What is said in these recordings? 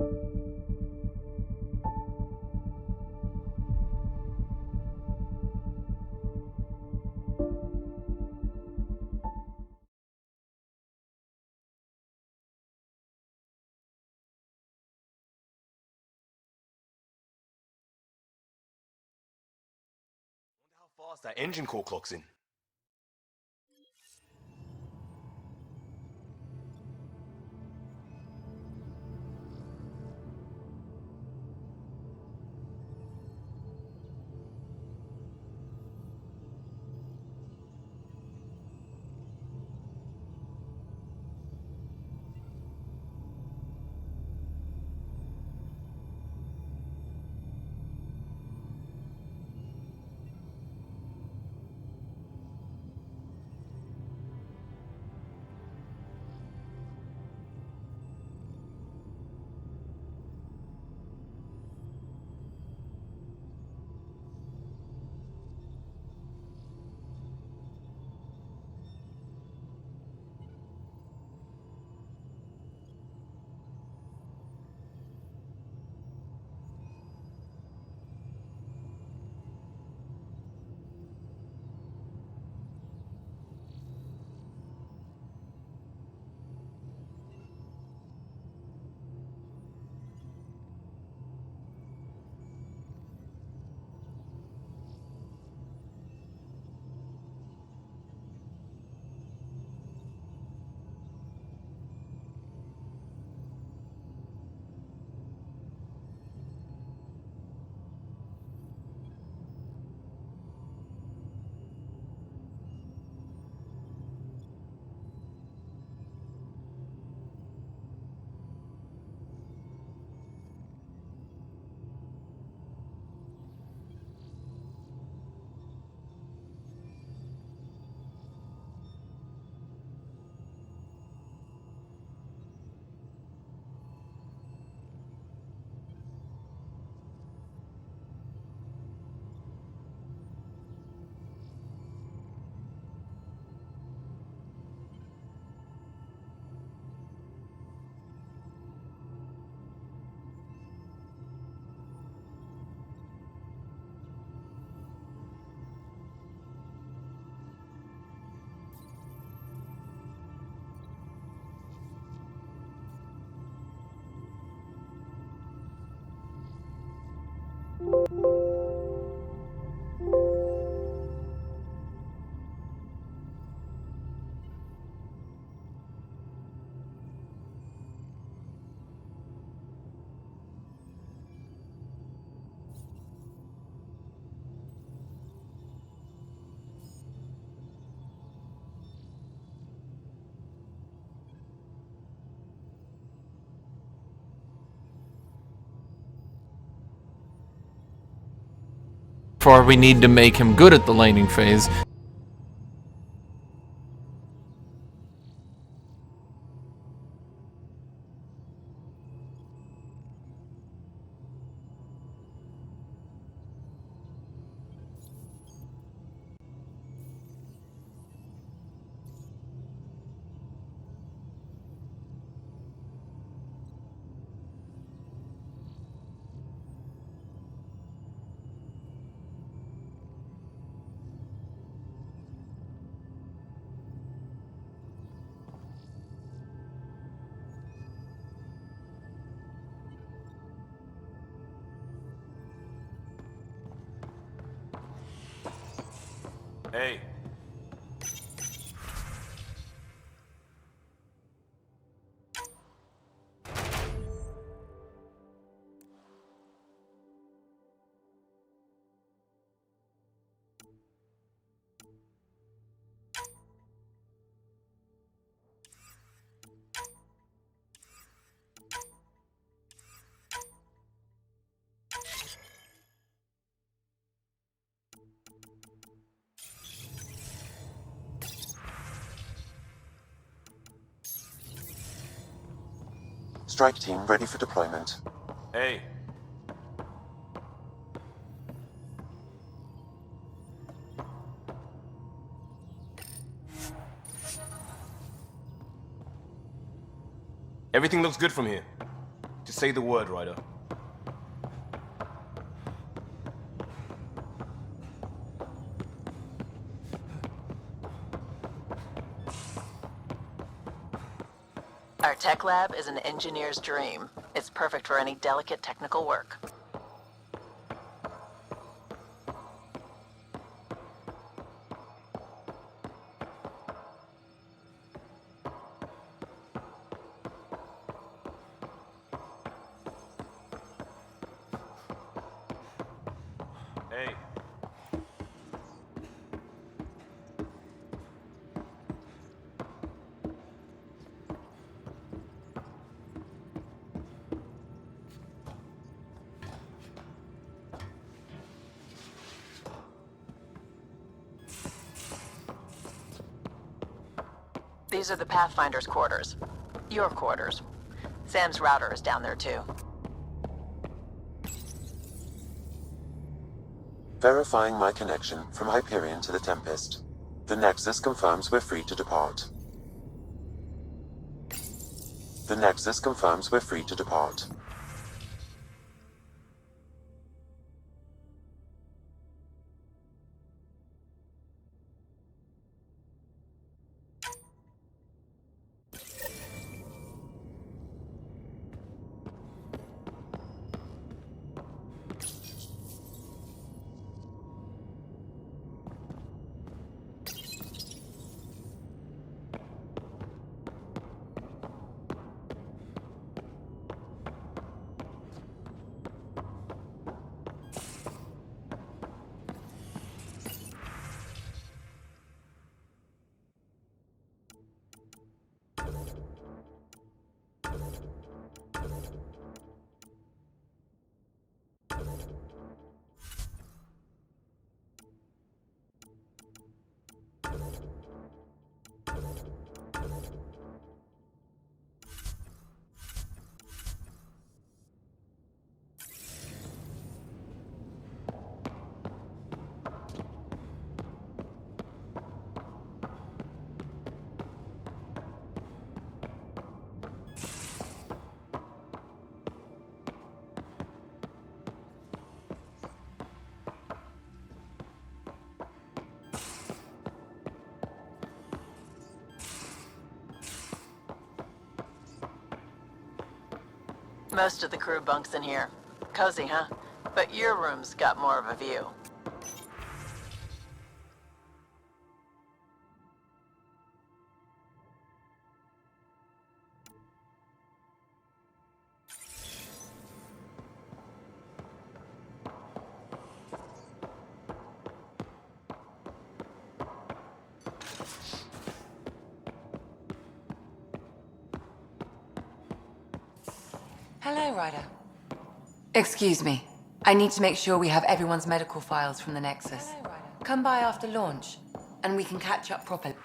How fast that engine core clocks in. For we need to make him good at the laning phase. Hey. Strike team ready for deployment. Hey. Everything looks good from here. Just Say the word, Ryder. Our tech lab is an engineer's dream. It's perfect for any delicate technical work. Hey. These are the Pathfinder's quarters. Your quarters. Sam's router is down there too. Verifying my connection from Hyperion to the Tempest. The Nexus confirms we're free to depart. The Nexus confirms we're free to depart. Most of the crew bunks in here. Cozy, huh? But your room's got more of a view. Hello, Ryder. Excuse me. I need to make sure we have everyone's medical files from the Nexus. Come by after launch, and we can catch up properly.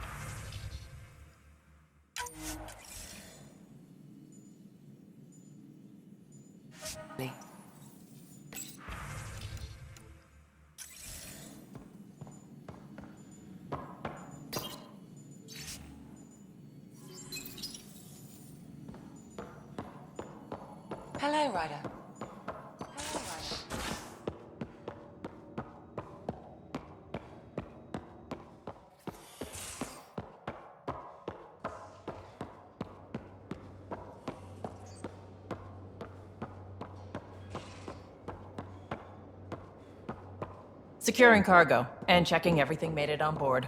Hello, Ryder. Securing cargo, and checking everything made it on board.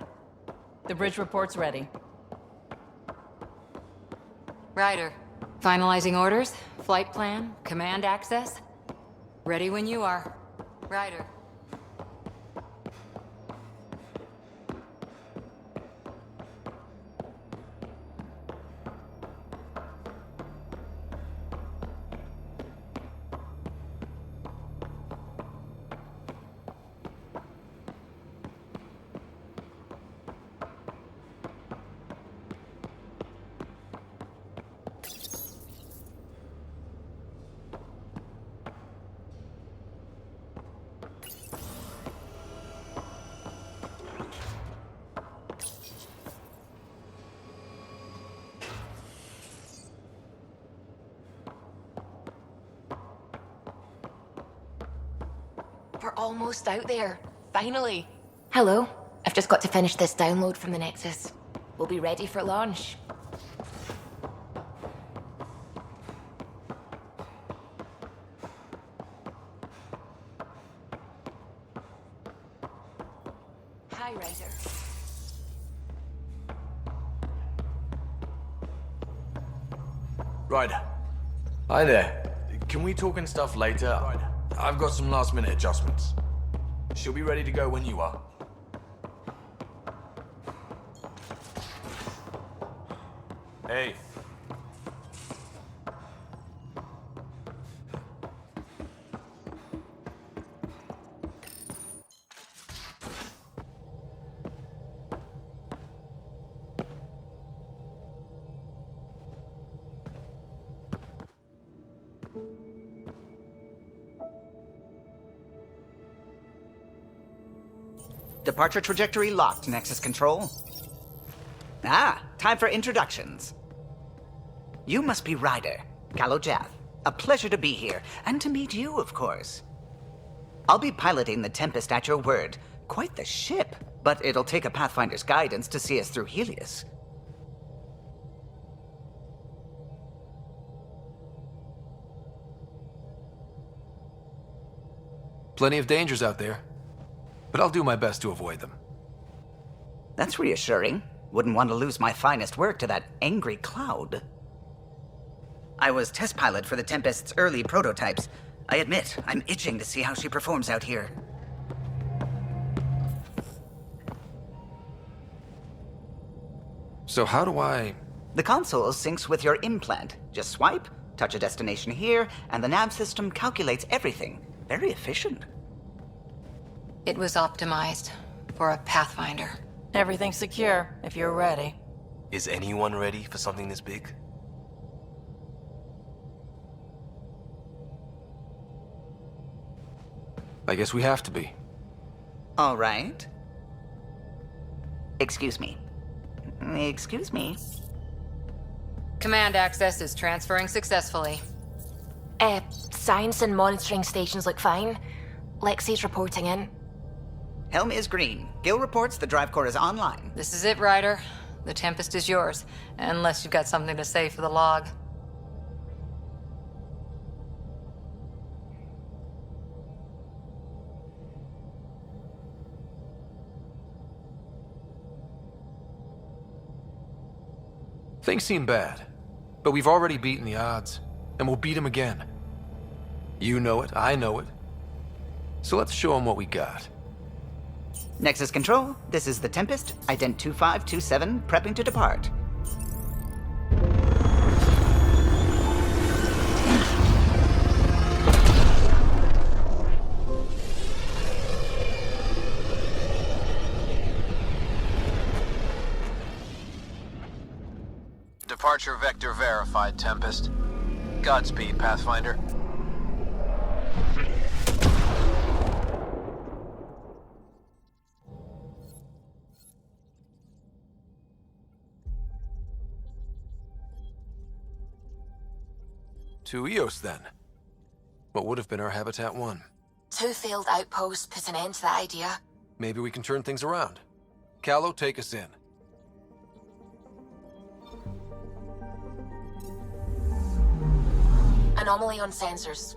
The bridge report's ready. Ryder, finalizing orders, flight plan, command access. Ready when you are. Ryder. We're almost out there. Finally. Hello. I've just got to finish this download from the Nexus. We'll be ready for launch. Hi, Ryder. Ryder. Hi there. Can we talk and stuff later? I've got some last minute adjustments. She'll be ready to go when you are. Hey. Departure trajectory locked, Nexus Control. Ah, time for introductions. You must be Ryder, Callow Jath. A pleasure to be here, and to meet you, of course. I'll be piloting the Tempest at your word. Quite the ship, but it'll take a Pathfinder's guidance to see us through Helios. Plenty of dangers out there, but I'll do my best to avoid them. That's reassuring. Wouldn't want to lose my finest work to that angry cloud. I was test pilot for the Tempest's early prototypes. I admit, I'm itching to see how she performs out here. So how do I... The console syncs with your implant. Just swipe, touch a destination here, and the nav system calculates everything. Very efficient. It was optimized for a Pathfinder. Everything's secure, if you're ready. Is anyone ready for something this big? I guess we have to be. All right. Excuse me. Excuse me. Command access is transferring successfully. Science and monitoring stations look fine. Lexi's reporting in. Helm is green. Gil reports the drive core is online. This is it, Ryder. The Tempest is yours, unless you've got something to say for the log. Things seem bad, but we've already beaten the odds, and we'll beat them again. You know it, I know it. So let's show them what we got. Nexus Control, this is the Tempest, ident 2527, prepping to depart. Departure vector verified, Tempest. Godspeed, Pathfinder. To Eos, then. What would have been our Habitat 1? 2 failed outposts put an end to that idea. Maybe we can turn things around. Callow, take us in. Anomaly on sensors.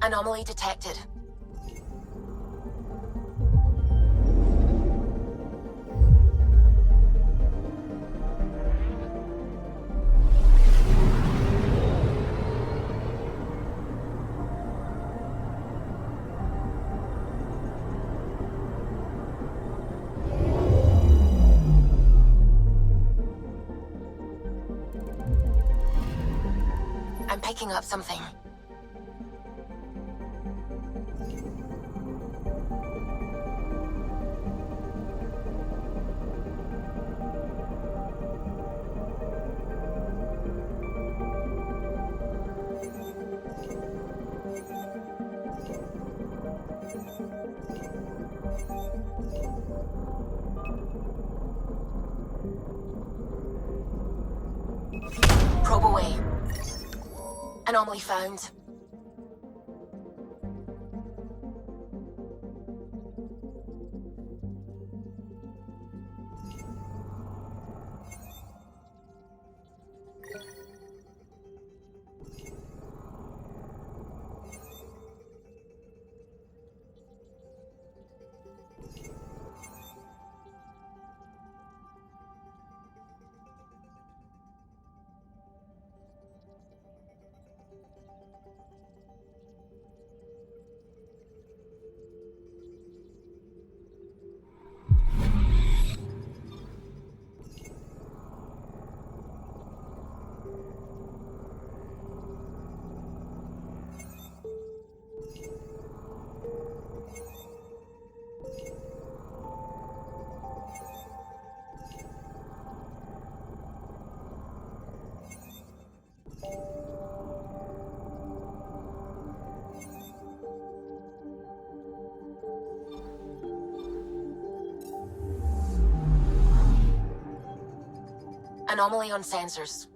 Anomaly detected. I'm picking up something. Probe away. Anomaly found. Anomaly on sensors.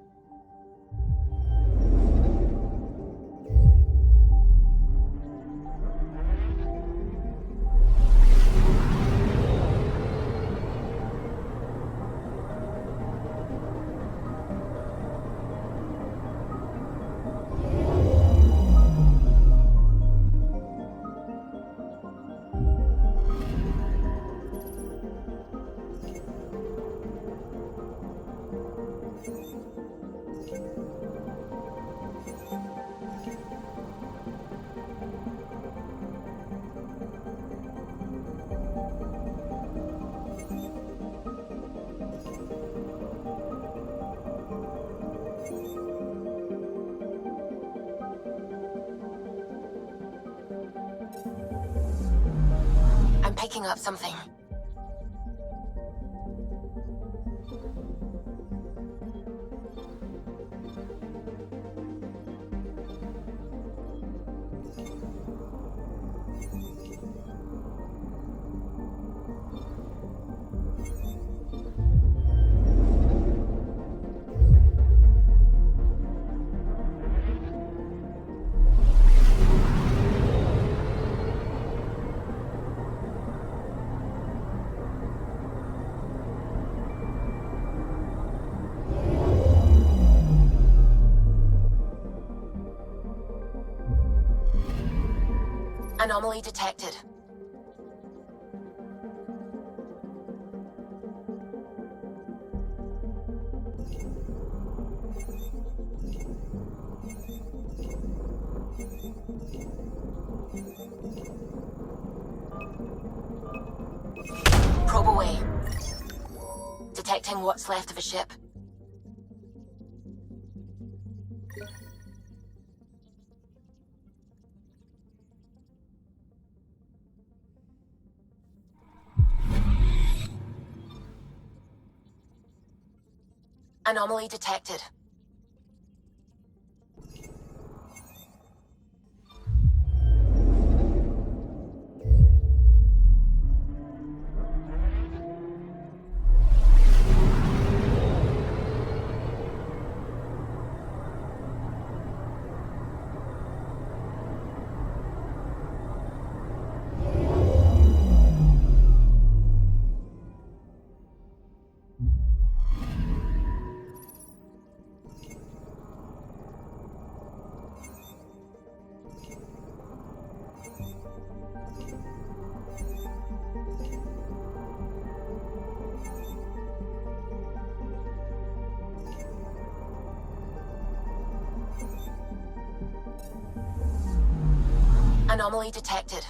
I'm picking up something. Anomaly detected. Probe away. Detecting what's left of a ship. Anomaly detected. Anomaly detected.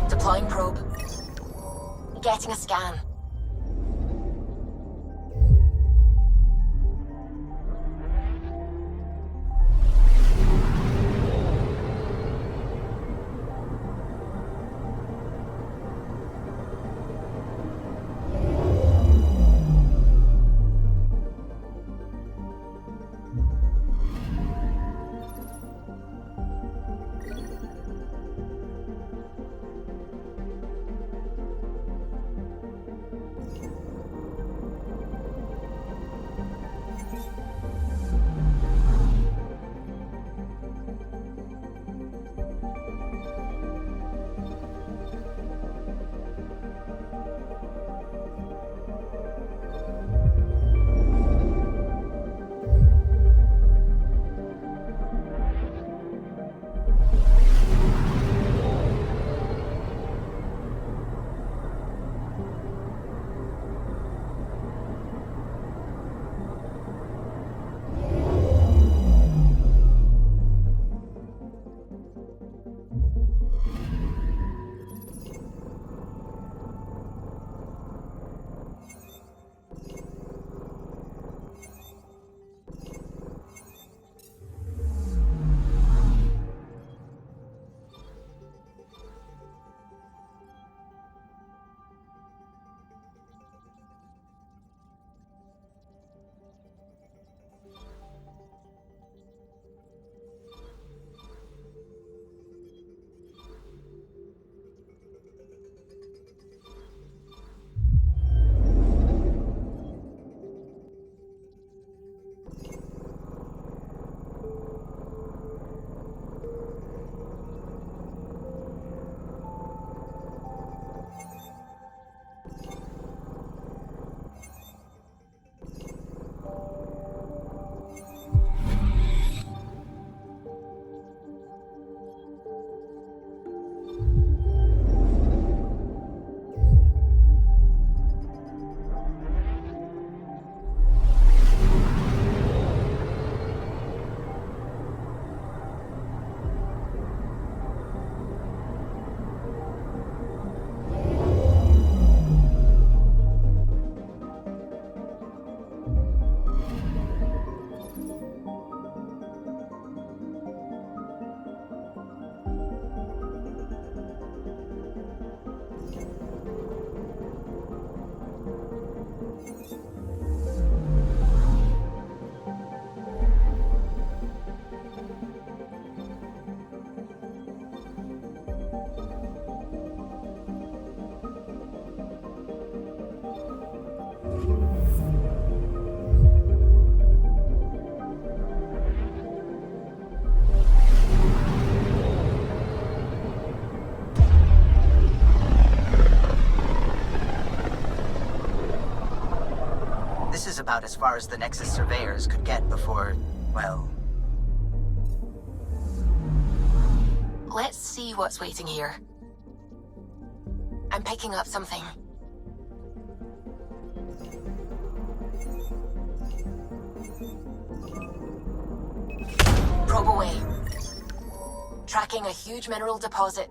Deploying probe. Getting a scan. about as far as the Nexus surveyors could get before, well... Let's see what's waiting here. I'm picking up something. Probe away. Tracking a huge mineral deposit.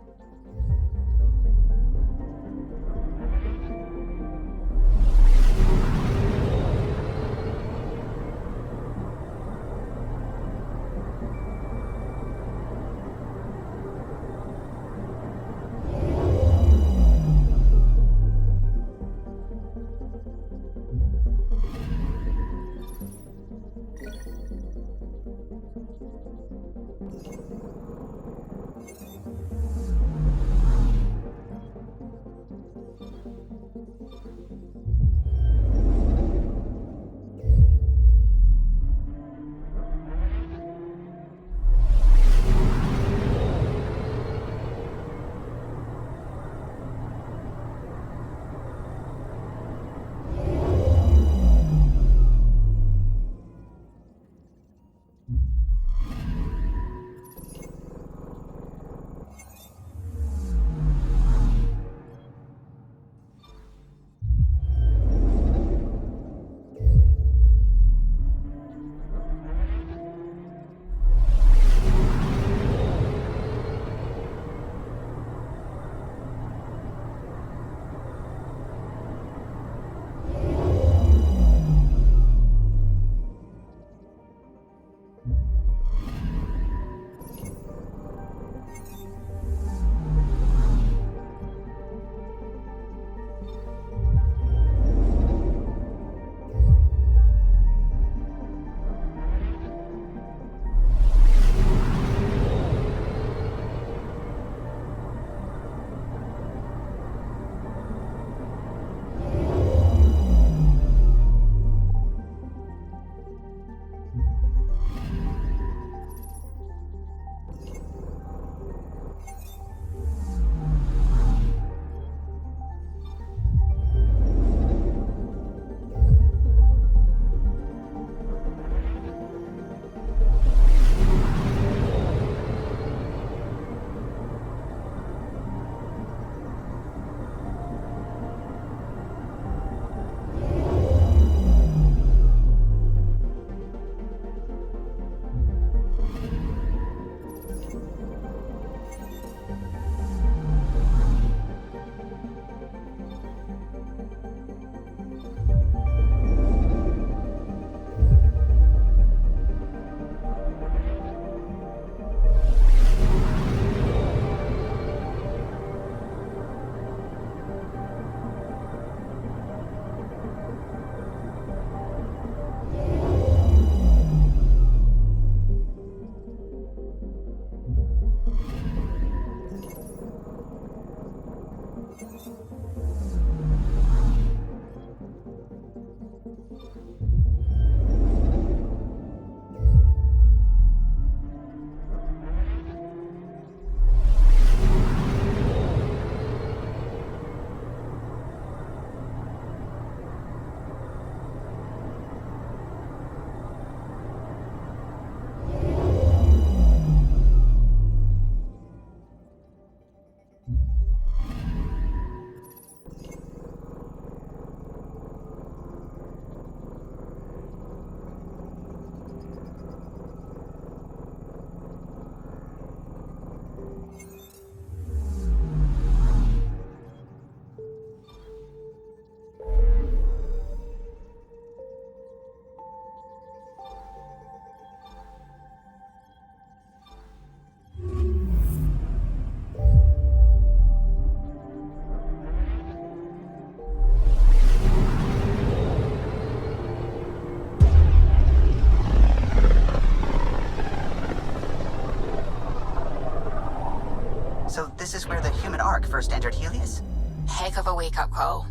So this is where the human Ark first entered Helios? Heck of a wake-up call.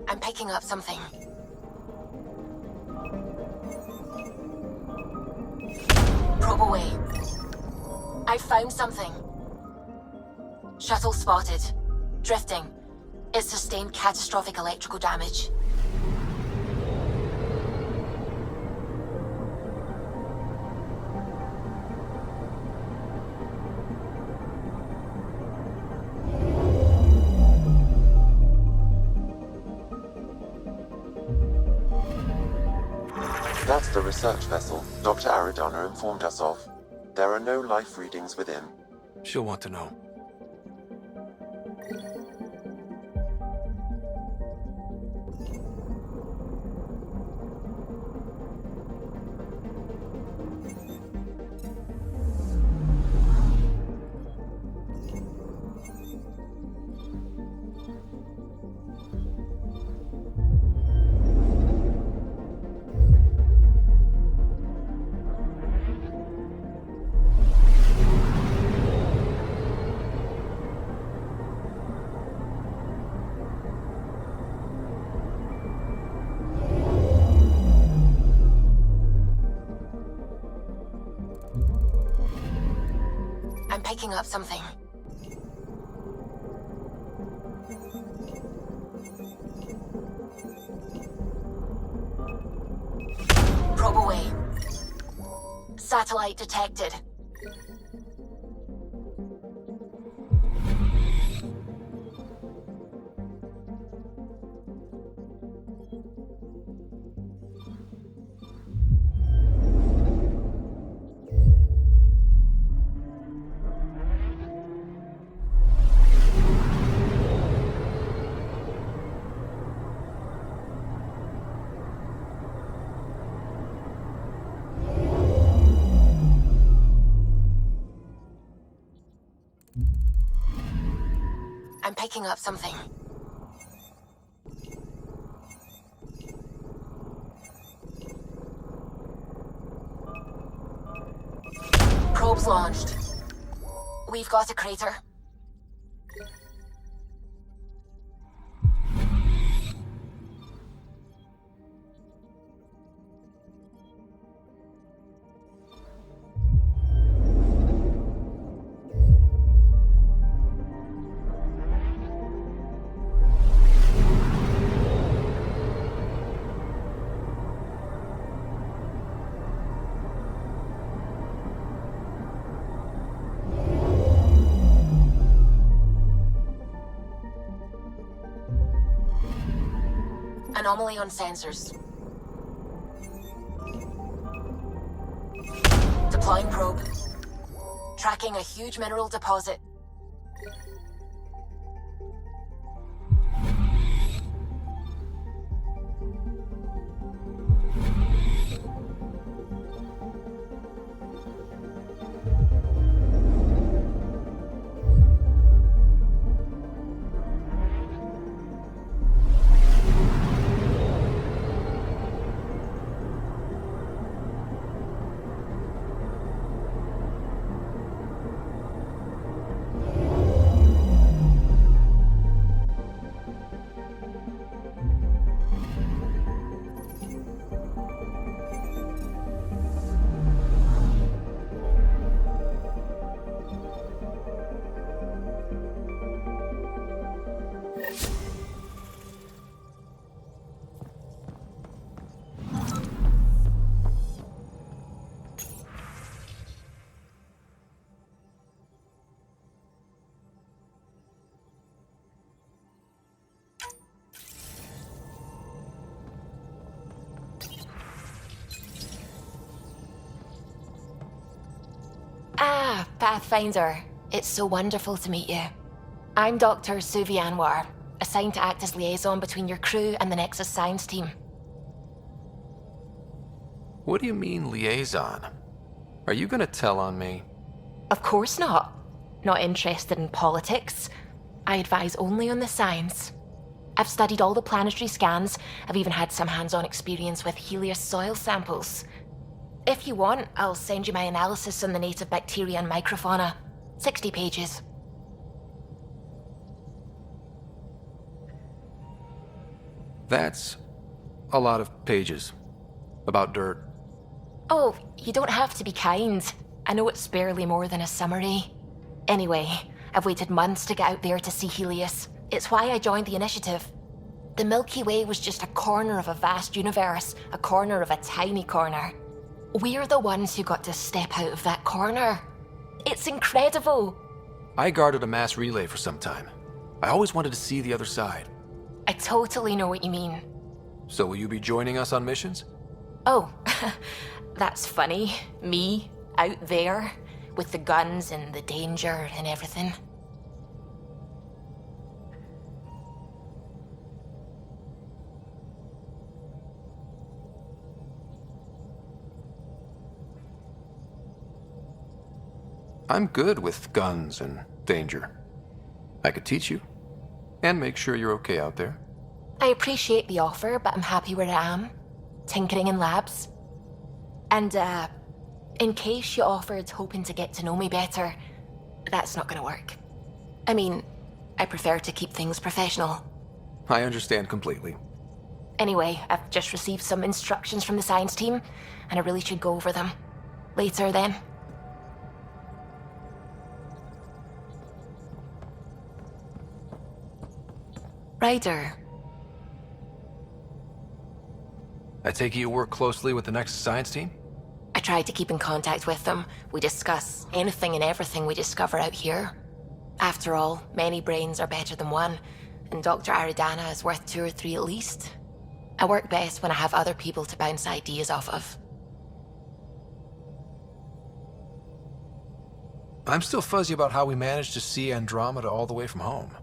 I'm picking up something. Probe away. I found something. Shuttle spotted. drifting. It sustained catastrophic electrical damage. That's the research vessel Dr. Aridana informed us of. There are no life readings within. She'll want to know. I'm picking up something. Probe away. Satellite detected. I'm picking up something. Probes launched. We've got a crater. Anomaly on sensors. Deploying probe. Tracking a huge mineral deposit. Ah, Pathfinder. It's so wonderful to meet you. I'm Dr. Suvi Anwar, assigned to act as liaison between your crew and the Nexus science team. What do you mean, liaison? Are you gonna tell on me? Of course not. Not interested in politics. I advise only on the science. I've studied all the planetary scans. I've even had some hands-on experience with Helios soil samples. If you want, I'll send you my analysis on the native bacteria and microfauna. 60 pages. That's a lot of pages. About dirt. Oh, you don't have to be kind. I know it's barely more than a summary. Anyway, I've waited months to get out there to see Helios. It's why I joined the initiative. The Milky Way was just a corner of a vast universe, a corner of a tiny corner. We're the ones who got to step out of that corner. It's incredible. I guarded a mass relay for some time. I always wanted to see the other side. I totally know what you mean. So will you be joining us on missions? Oh, that's funny. Me, out there, with the guns and the danger and everything. I'm good with guns and danger. I could teach you, and make sure you're okay out there. I appreciate the offer, but I'm happy where I am. Tinkering in labs. And, in case you offered hoping to get to know me better, that's not gonna work. I mean, I prefer to keep things professional. I understand completely. Anyway, I've just received some instructions from the science team, and I really should go over them. Later, then. Ryder. I take it you work closely with the Nexus science team? I try to keep in contact with them. We discuss anything and everything we discover out here. After all, many brains are better than one, and Dr. Aridana is worth 2 or 3 at least. I work best when I have other people to bounce ideas off of. I'm still fuzzy about how we managed to see Andromeda all the way from home.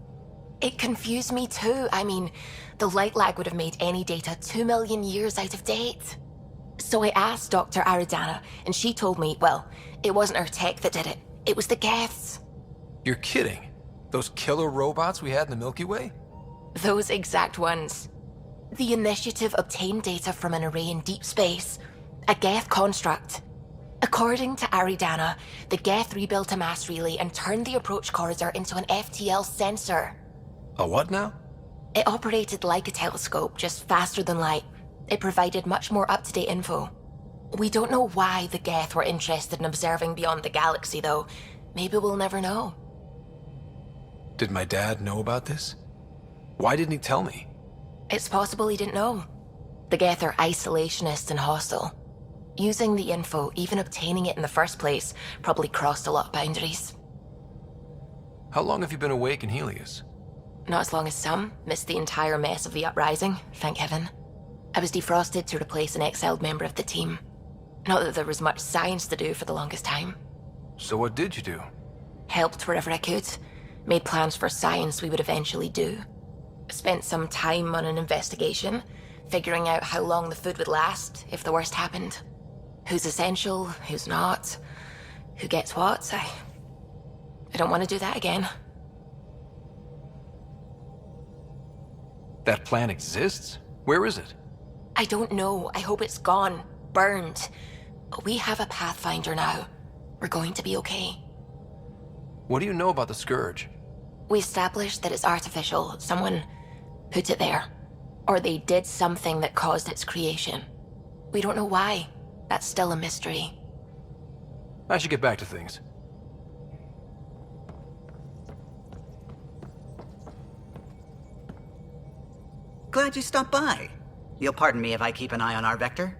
It confused me too. I mean, the light lag would have made any data 2 million years out of date. So I asked Dr. Aridana, and she told me, well, it wasn't her tech that did it. It was the Geths. You're kidding? Those killer robots we had in the Milky Way? Those exact ones. The initiative obtained data from an array in deep space, a Geth construct. According to Aridana, the Geth rebuilt a mass relay and turned the approach corridor into an FTL sensor. A what now? It operated like a telescope, just faster than light. It provided much more up-to-date info. We don't know why the Geth were interested in observing beyond the galaxy, though. Maybe we'll never know. Did my dad know about this? Why didn't he tell me? It's possible he didn't know. The Geth are isolationist and hostile. Using the info, even obtaining it in the first place, probably crossed a lot of boundaries. How long have you been awake in Helios? Not as long as some. Missed the entire mess of the uprising, thank heaven. I was defrosted to replace an exiled member of the team. Not that there was much science to do for the longest time. So what did you do? Helped wherever I could. Made plans for science we would eventually do. Spent some time on an investigation, figuring out how long the food would last if the worst happened. Who's essential, who's not, who gets what. I don't want to do that again. That plan exists? Where is it? I don't know. I hope it's gone. Burned. We have a Pathfinder now. We're going to be okay. What do you know about the Scourge? We established that it's artificial. Someone put it there. Or they did something that caused its creation. We don't know why. That's still a mystery. I should get back to things. Glad you stopped by. You'll pardon me if I keep an eye on our vector?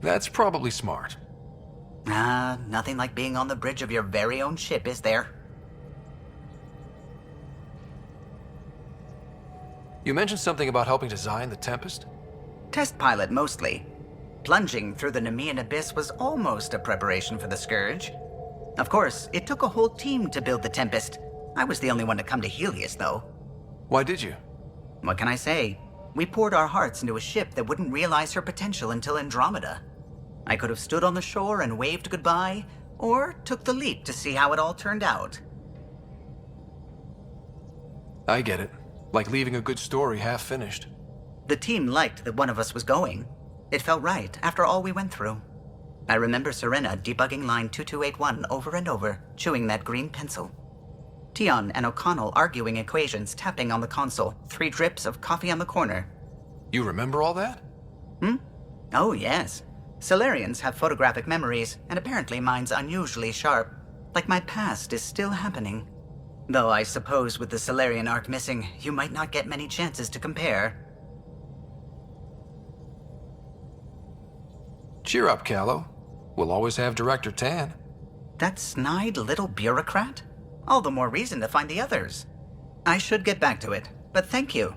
That's probably smart. Nothing like being on the bridge of your very own ship, is there? You mentioned something about helping design the Tempest? Test pilot, mostly. Plunging through the Nemean abyss was almost a preparation for the Scourge. Of course, it took a whole team to build the Tempest. I was the only one to come to Helios, though. Why did you? What can I say? We poured our hearts into a ship that wouldn't realize her potential until Andromeda. I could have stood on the shore and waved goodbye, or took the leap to see how it all turned out. I get it. Like leaving a good story half-finished. The team liked that one of us was going. It felt right after all we went through. I remember Serena debugging line 2281 over and over, chewing that green pencil. Tion and O'Connell arguing equations, tapping on the console, 3 drips of coffee on the corner. You remember all that? Oh, yes. Solarians have photographic memories, and apparently mine's unusually sharp. Like my past is still happening. Though I suppose with the Solarian arc missing, you might not get many chances to compare. Cheer up, Callow. We'll always have Director Tan. That snide little bureaucrat? All the more reason to find the others. I should get back to it, but thank you.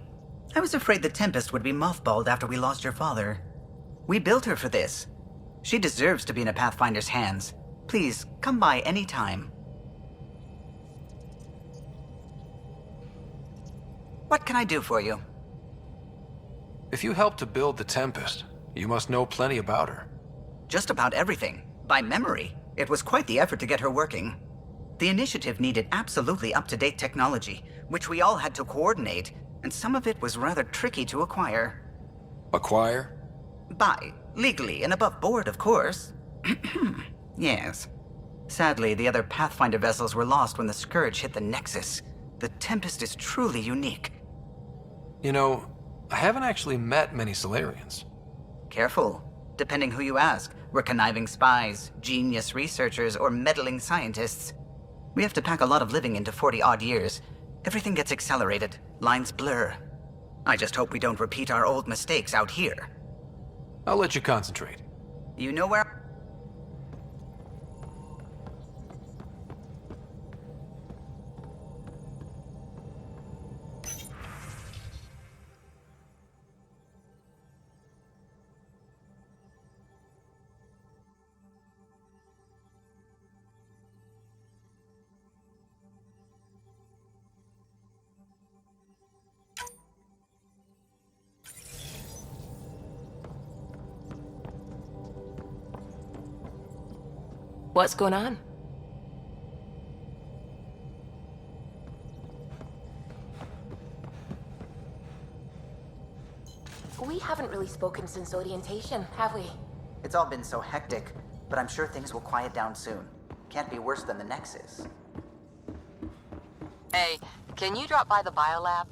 I was afraid the Tempest would be mothballed after we lost your father. We built her for this. She deserves to be in a Pathfinder's hands. Please, come by any time. What can I do for you? If you helped to build the Tempest, you must know plenty about her. Just about everything. By memory. It was quite the effort to get her working. The initiative needed absolutely up-to-date technology, which we all had to coordinate, and some of it was rather tricky to acquire. Acquire? Buy. Legally and above board, of course. Yes. Sadly, the other Pathfinder vessels were lost when the Scourge hit the Nexus. The Tempest is truly unique. You know, I haven't actually met many Solarians. Careful. Depending who you ask, we're conniving spies, genius researchers, or meddling scientists. We have to pack a lot of living into 40-odd years. Everything gets accelerated. Lines blur. I just hope we don't repeat our old mistakes out here. I'll let you concentrate. You know where... What's going on? We haven't really spoken since orientation, have we? It's all been so hectic, but I'm sure things will quiet down soon. Can't be worse than the Nexus. Hey, can you drop by the biolab?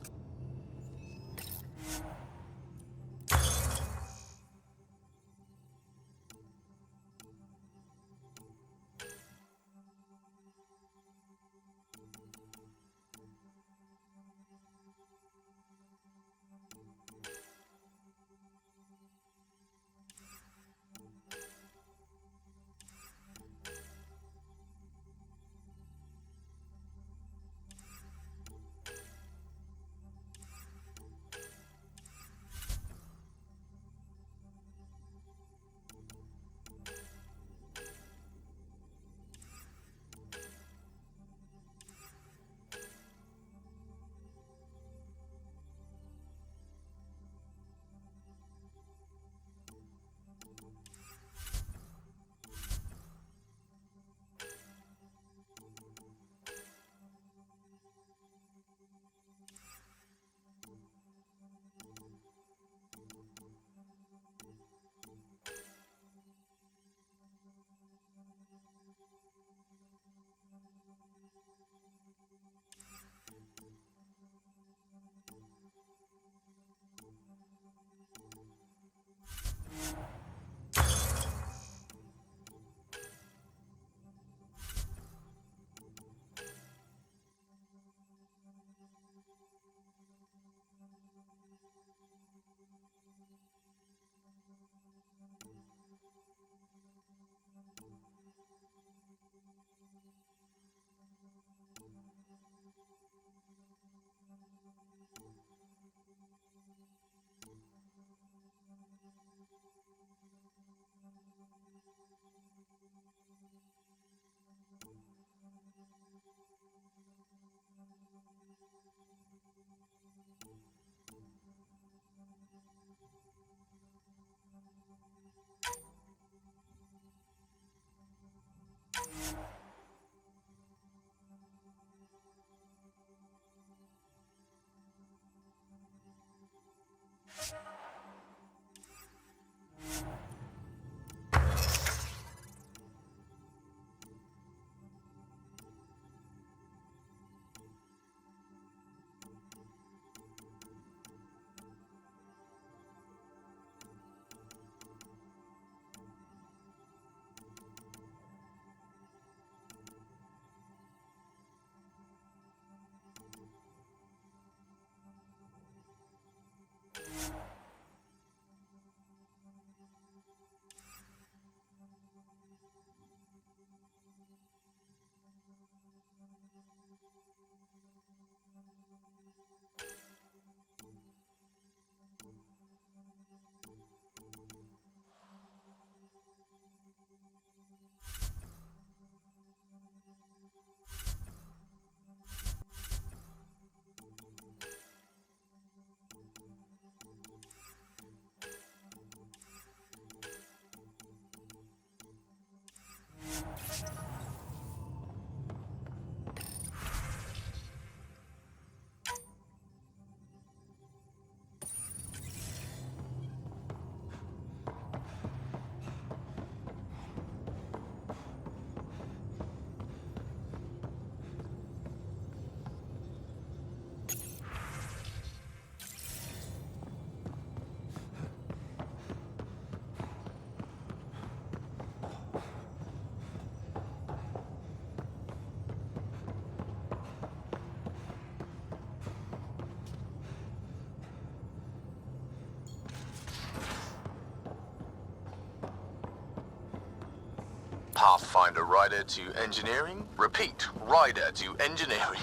Pathfinder rider to engineering. Repeat, rider to engineering.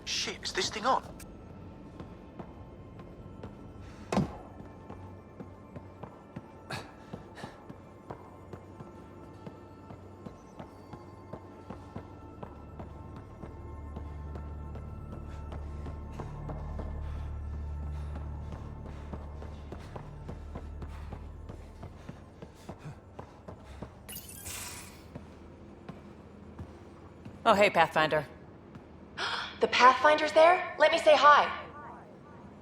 Shit, is this thing on? Oh, hey, Pathfinder. The Pathfinder's there? Let me say hi.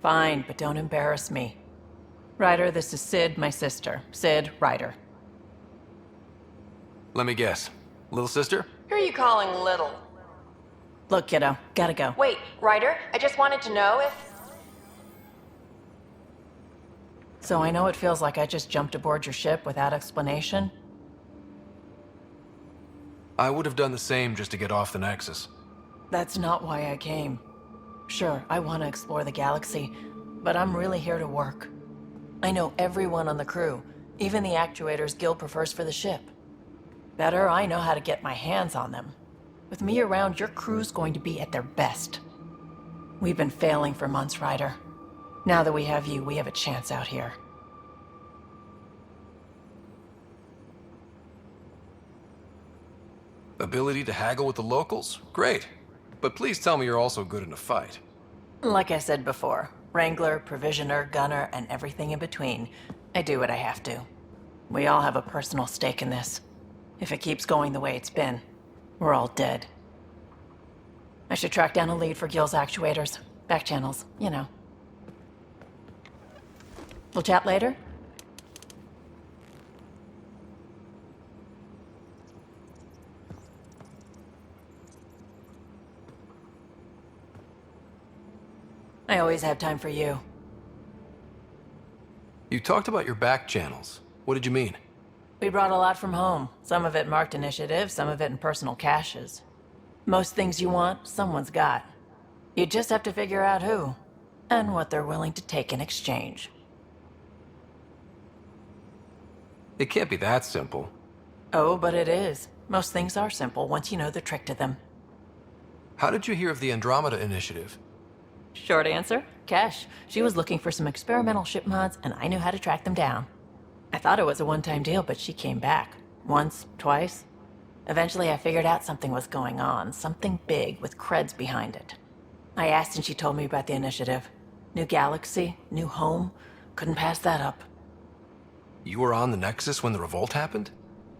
Fine, but don't embarrass me. Ryder, this is Sid, my sister. Sid, Ryder. Let me guess. Little sister? Who are you calling little? Look, kiddo, gotta go. Wait, Ryder, I just wanted to know if... So I know it feels like I just jumped aboard your ship without explanation. I would have done the same just to get off the Nexus. That's not why I came. Sure, I want to explore the galaxy, but I'm really here to work. I know everyone on the crew, even the actuators Gil prefers for the ship. Better, I know how to get my hands on them. With me around, your crew's going to be at their best. We've been failing for months, Ryder. Now that we have you, we have a chance out here. Ability to haggle with the locals? Great. But please tell me you're also good in a fight. Like I said before, Wrangler, Provisioner, Gunner, and everything in between. I do what I have to. We all have a personal stake in this. If it keeps going the way it's been, we're all dead. I should track down a lead for Gil's actuators. Back channels, you know. We'll chat later? I always have time for you. You talked about your back channels. What did you mean? We brought a lot from home. Some of it marked initiative, some of it in personal caches. Most things you want, someone's got. You just have to figure out who, and what they're willing to take in exchange. It can't be that simple. Oh, but it is. Most things are simple once you know the trick to them. How did you hear of the Andromeda Initiative? Short answer, Cash. She was looking for some experimental ship mods, and I knew how to track them down. I thought it was a one-time deal, but she came back. Once, twice. Eventually, I figured out something was going on. Something big with creds behind it. I asked and she told me about the initiative. New galaxy, new home. Couldn't pass that up. You were on the Nexus when the revolt happened?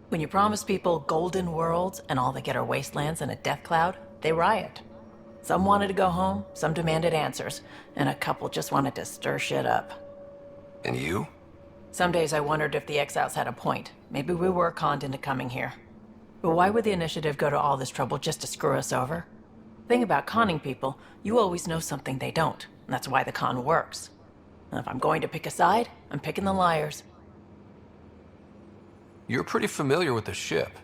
When you promise people golden worlds and all they get are wastelands and a death cloud, they riot. Some wanted to go home, some demanded answers, and a couple just wanted to stir shit up. And you? Some days I wondered if the exiles had a point. Maybe we were conned into coming here. But why would the initiative go to all this trouble just to screw us over? Thing about conning people, you always know something they don't, and that's why the con works. And if I'm going to pick a side, I'm picking the liars. You're pretty familiar with the ship.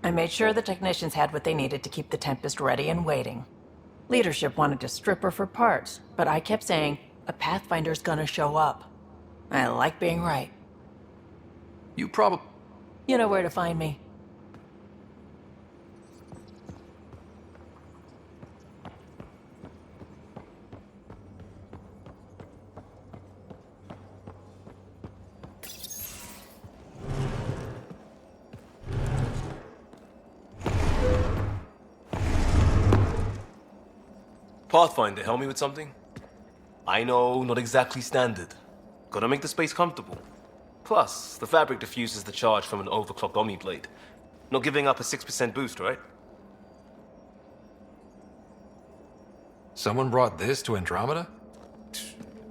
I made sure the technicians had what they needed to keep the Tempest ready and waiting. Leadership wanted to strip her for parts, but I kept saying, a Pathfinder's gonna show up. I like being right. You probably... You know where to find me. Pathfinder, help me with something? I know, not exactly standard. Gotta make the space comfortable. Plus, the fabric diffuses the charge from an overclocked Omniblade. Not giving up a 6% boost, right? Someone brought this to Andromeda?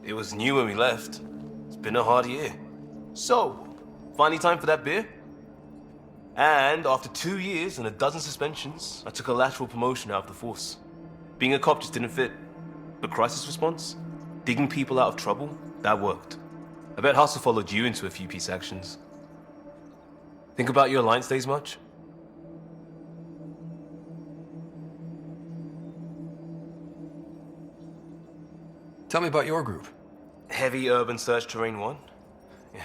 It was new when we left. It's been a hard year. So, finally time for that beer? And after 2 years and a dozen suspensions, I took a lateral promotion out of the force. Being a cop just didn't fit. But crisis response? Digging people out of trouble? That worked. I bet Hustle followed you into a few peace actions. Think about your Alliance days much? Tell me about your group. Heavy Urban Search Terrain 1? Yeah.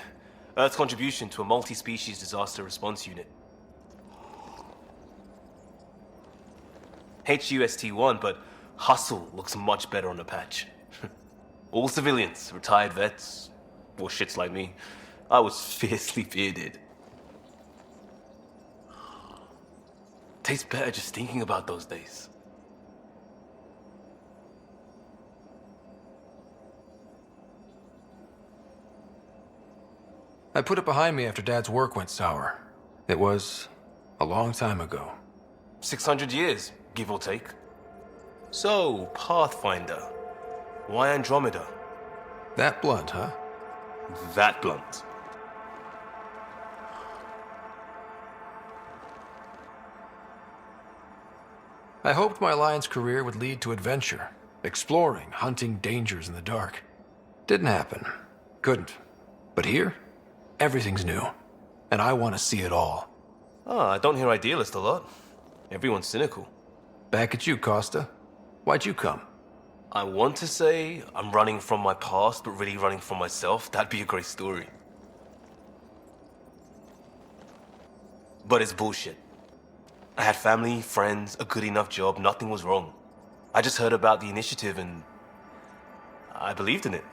Earth's contribution to a multi-species disaster response unit. HUST-1, but Hustle looks much better on the patch. All civilians, retired vets, or shits like me. I was fiercely bearded. Tastes better just thinking about those days. I put it behind me after Dad's work went sour. It was a long time ago. 600 years, give or take. So, Pathfinder. Why Andromeda? That blunt, huh? That blunt. I hoped my Alliance career would lead to adventure, exploring, hunting dangers in the dark. Didn't happen. Couldn't. But here, everything's new. And I want to see it all. Ah, I don't hear idealist a lot. Everyone's cynical. Back at you, Costa. Why'd you come? I want to say I'm running from my past, but really running from myself. That'd be a great story. But it's bullshit. I had family, friends, a good enough job, nothing was wrong. I just heard about the initiative and I believed in it.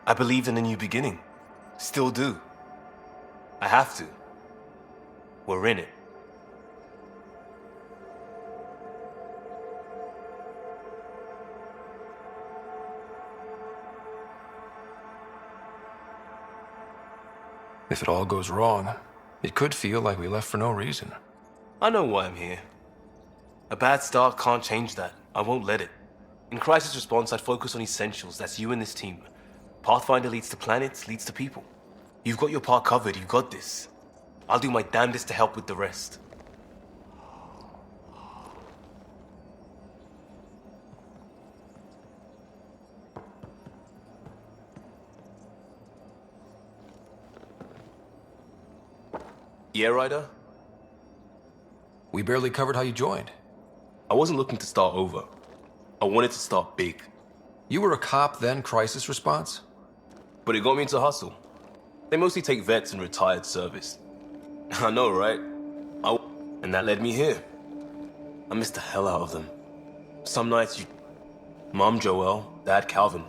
I believed in a new beginning. Still do. I have to. We're in it. If it all goes wrong, it could feel like we left for no reason. I know why I'm here. A bad start can't change that. I won't let it. In crisis response, I'd focus on essentials. That's you and this team. Pathfinder leads to planets, leads to people. You've got your part covered. You've got this. I'll do my damnedest to help with the rest. Yeah, Ryder? We barely covered how you joined. I wasn't looking to start over. I wanted to start big. You were a cop, then crisis response? But it got me into Hustle. They mostly take vets and retired service. I know, right? And that led me here. I missed the hell out of them. Some nights you... Mom Joelle, Dad Calvin.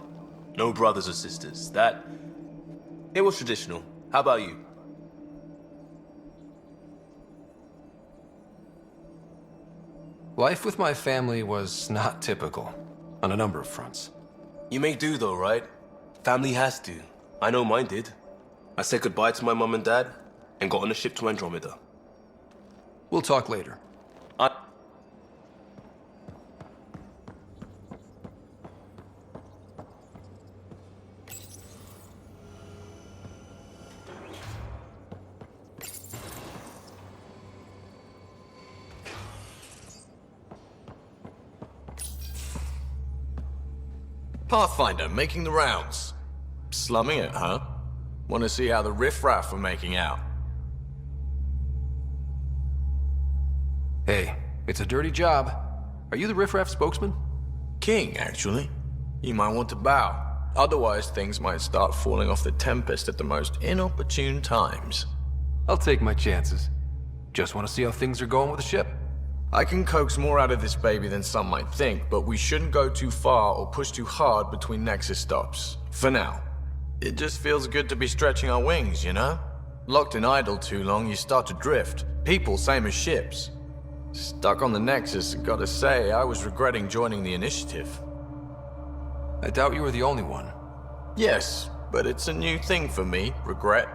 No brothers or sisters. That... It was traditional. How about you? Life with my family was not typical, on a number of fronts. You may do though, right? Family has to. I know mine did. I said goodbye to my mom and dad, and got on a ship to Andromeda. We'll talk later. Pathfinder, making the rounds. Slumming it, huh? Want to see how the riffraff are making out? Hey, it's a dirty job. Are you the riffraff spokesman? King, actually. You might want to bow. Otherwise, things might start falling off the Tempest at the most inopportune times. I'll take my chances. Just want to see how things are going with the ship. I can coax more out of this baby than some might think, but we shouldn't go too far or push too hard between Nexus stops. For now. It just feels good to be stretching our wings, you know? Locked in idle too long, you start to drift. People, same as ships. Stuck on the Nexus, gotta say, I was regretting joining the initiative. I doubt you were the only one. Yes, but it's a new thing for me, regret.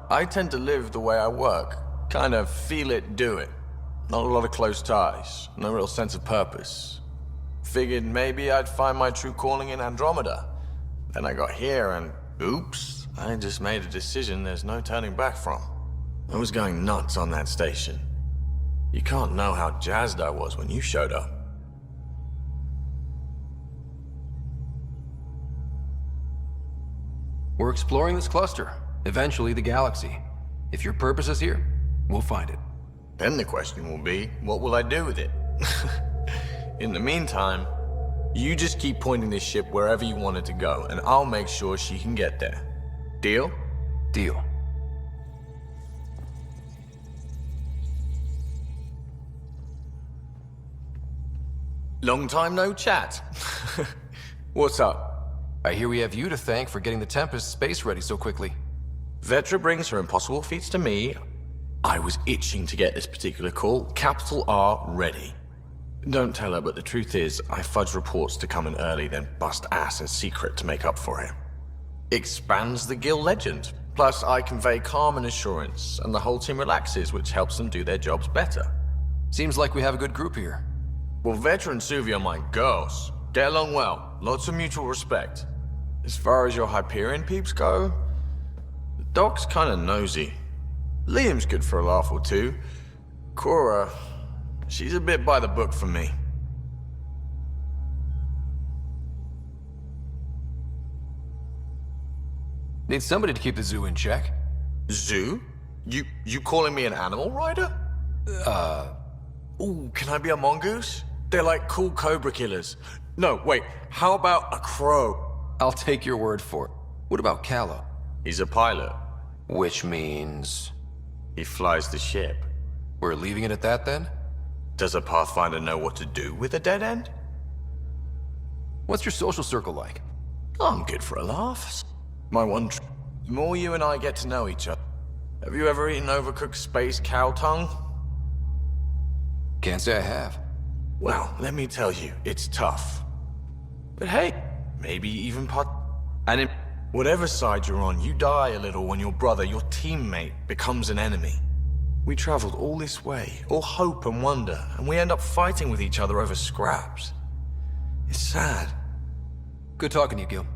I tend to live the way I work. Kind of feel it, do it. Not a lot of close ties, no real sense of purpose. Figured maybe I'd find my true calling in Andromeda. Then I got here and, oops, I just made a decision there's no turning back from. I was going nuts on that station. You can't know how jazzed I was when you showed up. We're exploring this cluster, eventually the galaxy. If your purpose is here, we'll find it. Then the question will be, what will I do with it? In the meantime, you just keep pointing this ship wherever you want it to go, and I'll make sure she can get there. Deal? Deal. Long time no chat. What's up? I hear we have you to thank for getting the Tempest space ready so quickly. Vetra brings her impossible feats to me. I was itching to get this particular call. Capital R ready. Don't tell her, but the truth is, I fudge reports to come in early, then bust ass in secret to make up for it. Expands the guild legend. Plus, I convey calm and assurance, and the whole team relaxes, which helps them do their jobs better. Seems like we have a good group here. Well, Vetra and Suvi are my girls. Get along well. Lots of mutual respect. As far as your Hyperion peeps go, the Doc's kinda nosy. Liam's good for a laugh or two. Cora, she's a bit by the book for me. Need somebody to keep the zoo in check. Zoo? You calling me an animal rider? Ooh, can I be a mongoose? They're like cool cobra killers. No, wait, how about a crow? I'll take your word for it. What about Callow? He's a pilot. Which means... He flies the ship. We're leaving it at that then? Does a Pathfinder know what to do with a dead end? What's your social circle like? I'm good for a laugh. My one the more you and I get to know each other. Have you ever eaten overcooked space cow tongue? Can't say I have. Well, let me tell you, it's tough. But hey, maybe even And in whatever side you're on, you die a little when your brother, your teammate, becomes an enemy. We traveled all this way, all hope and wonder, and we end up fighting with each other over scraps. It's sad. Good talking to you, Gil.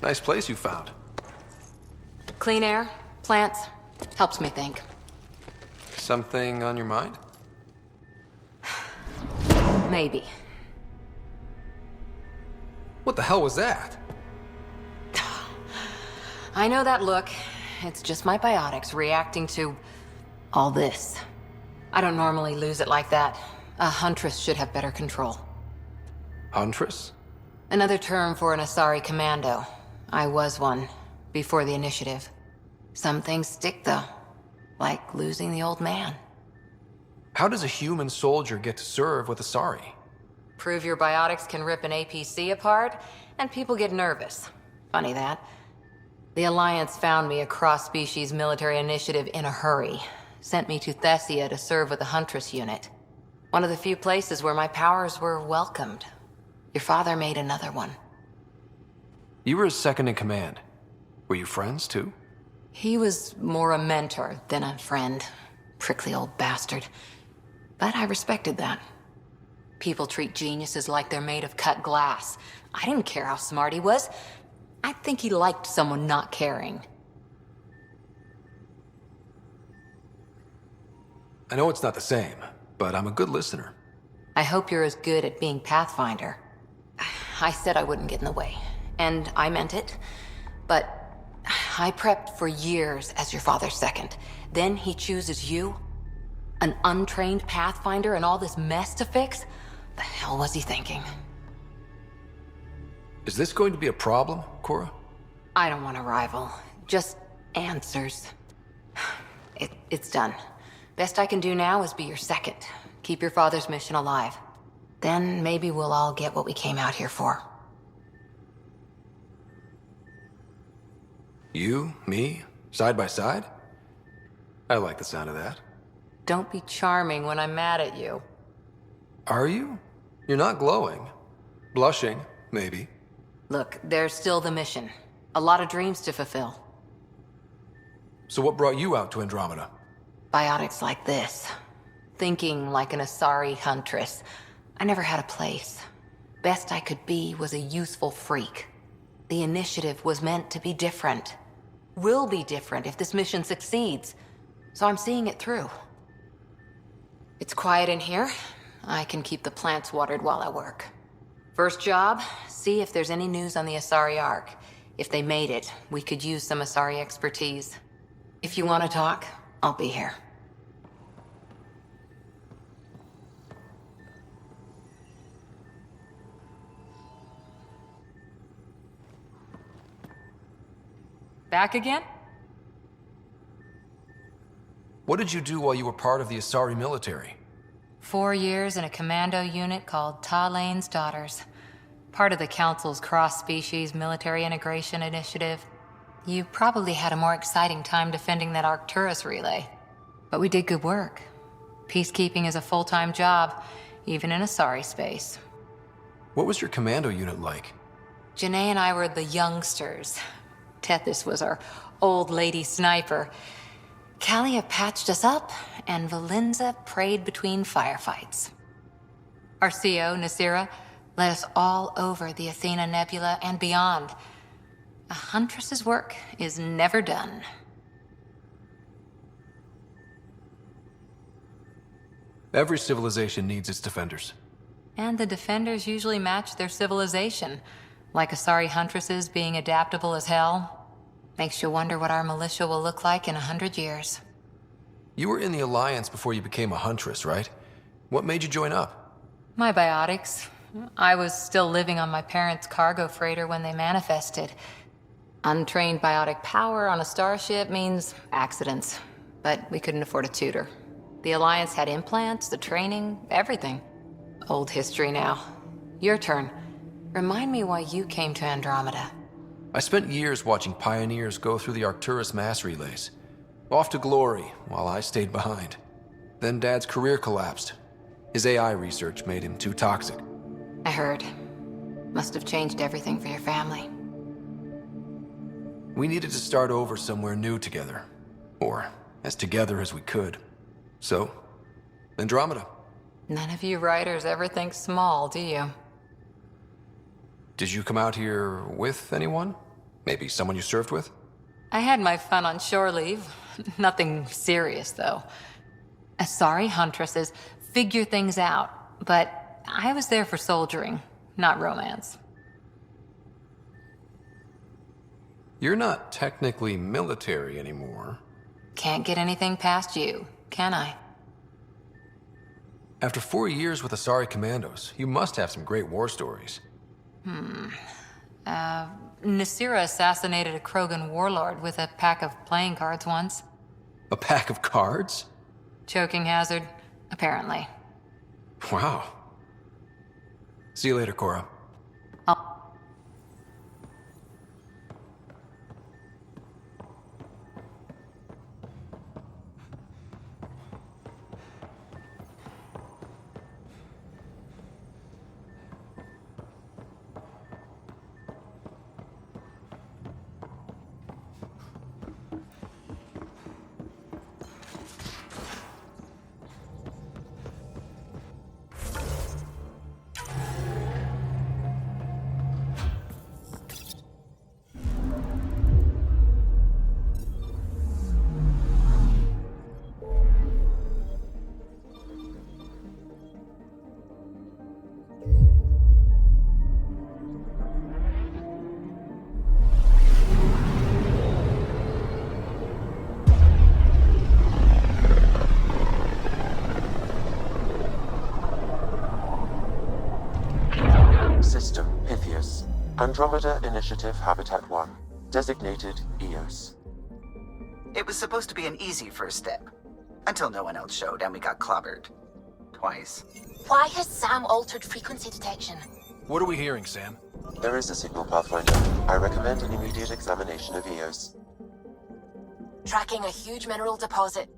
Nice place you found. Clean air, plants, helps me think. Something on your mind? Maybe. What the hell was that? I know that look. It's just my biotics reacting to all this. I don't normally lose it like that. A huntress should have better control. Huntress? Another term for an Asari commando. I was one, before the initiative. Some things stick, though. Like losing the old man. How does a human soldier get to serve with Asari? Prove your biotics can rip an APC apart, and people get nervous. Funny that. The Alliance found me a cross-species military initiative in a hurry. Sent me to Thessia to serve with the Huntress unit. One of the few places where my powers were welcomed. Your father made another one. You were his second in command. Were you friends, too? He was more a mentor than a friend. Prickly old bastard. But I respected that. People treat geniuses like they're made of cut glass. I didn't care how smart he was. I think he liked someone not caring. I know it's not the same, but I'm a good listener. I hope you're as good at being Pathfinder. I said I wouldn't get in the way. And I meant it. But I prepped for years as your father's second. Then he chooses you? An untrained Pathfinder and all this mess to fix? The hell was he thinking? Is this going to be a problem, Cora? I don't want a rival. Just answers. It's done. Best I can do now is be your second. Keep your father's mission alive. Then maybe we'll all get what we came out here for. You, me, side by side? I like the sound of that. Don't be charming when I'm mad at you. Are you? You're not glowing. Blushing, maybe. Look, there's still the mission. A lot of dreams to fulfill. So what brought you out to Andromeda? Biotics like this. Thinking like an Asari huntress. I never had a place. Best I could be was a useful freak. The initiative was meant to be different. Will be different if this mission succeeds. So I'm seeing it through. It's quiet in here. I can keep the plants watered while I work. First job, see if there's any news on the Asari Ark. If they made it, we could use some Asari expertise. If you want to talk, I'll be here. Back again? What did you do while you were part of the Asari military? 4 years in a commando unit called Talane's Daughters. Part of the Council's cross-species military integration initiative. You probably had a more exciting time defending that Arcturus relay. But we did good work. Peacekeeping is a full-time job, even in Asari space. What was your commando unit like? Janae and I were the youngsters. Tethys was our old lady sniper. Kalia patched us up, and Valenza prayed between firefights. Our CO, Nasira, led us all over the Athena Nebula and beyond. A huntress's work is never done. Every civilization needs its defenders. And the defenders usually match their civilization. Like Asari huntresses being adaptable as hell. Makes you wonder what our militia will look like in 100 years. You were in the Alliance before you became a huntress, right? What made you join up? My biotics. I was still living on my parents' cargo freighter when they manifested. Untrained biotic power on a starship means accidents. But we couldn't afford a tutor. The Alliance had implants, the training, everything. Old history now. Your turn. Remind me why you came to Andromeda. I spent years watching pioneers go through the Arcturus mass relays. Off to glory, while I stayed behind. Then Dad's career collapsed. His AI research made him too toxic. I heard. Must have changed everything for your family. We needed to start over somewhere new together. Or as together as we could. So, Andromeda. None of you writers ever think small, do you? Did you come out here with anyone? Maybe someone you served with? I had my fun on shore leave. Nothing serious, though. Asari huntresses figure things out, but I was there for soldiering, not romance. You're not technically military anymore. Can't get anything past you, can I? After 4 years with Asari commandos, you must have some great war stories. Nasira assassinated a Krogan warlord with a pack of playing cards once. A pack of cards? Choking hazard, apparently. Wow. See you later, Cora. System Pythias. Andromeda Initiative Habitat 1. Designated EOS. It was supposed to be an easy first step. Until no one else showed and we got clobbered. Twice. Why has Sam altered frequency detection? What are we hearing, Sam? There is a signal, Pathfinder. I recommend an immediate examination of EOS. Tracking a huge mineral deposit.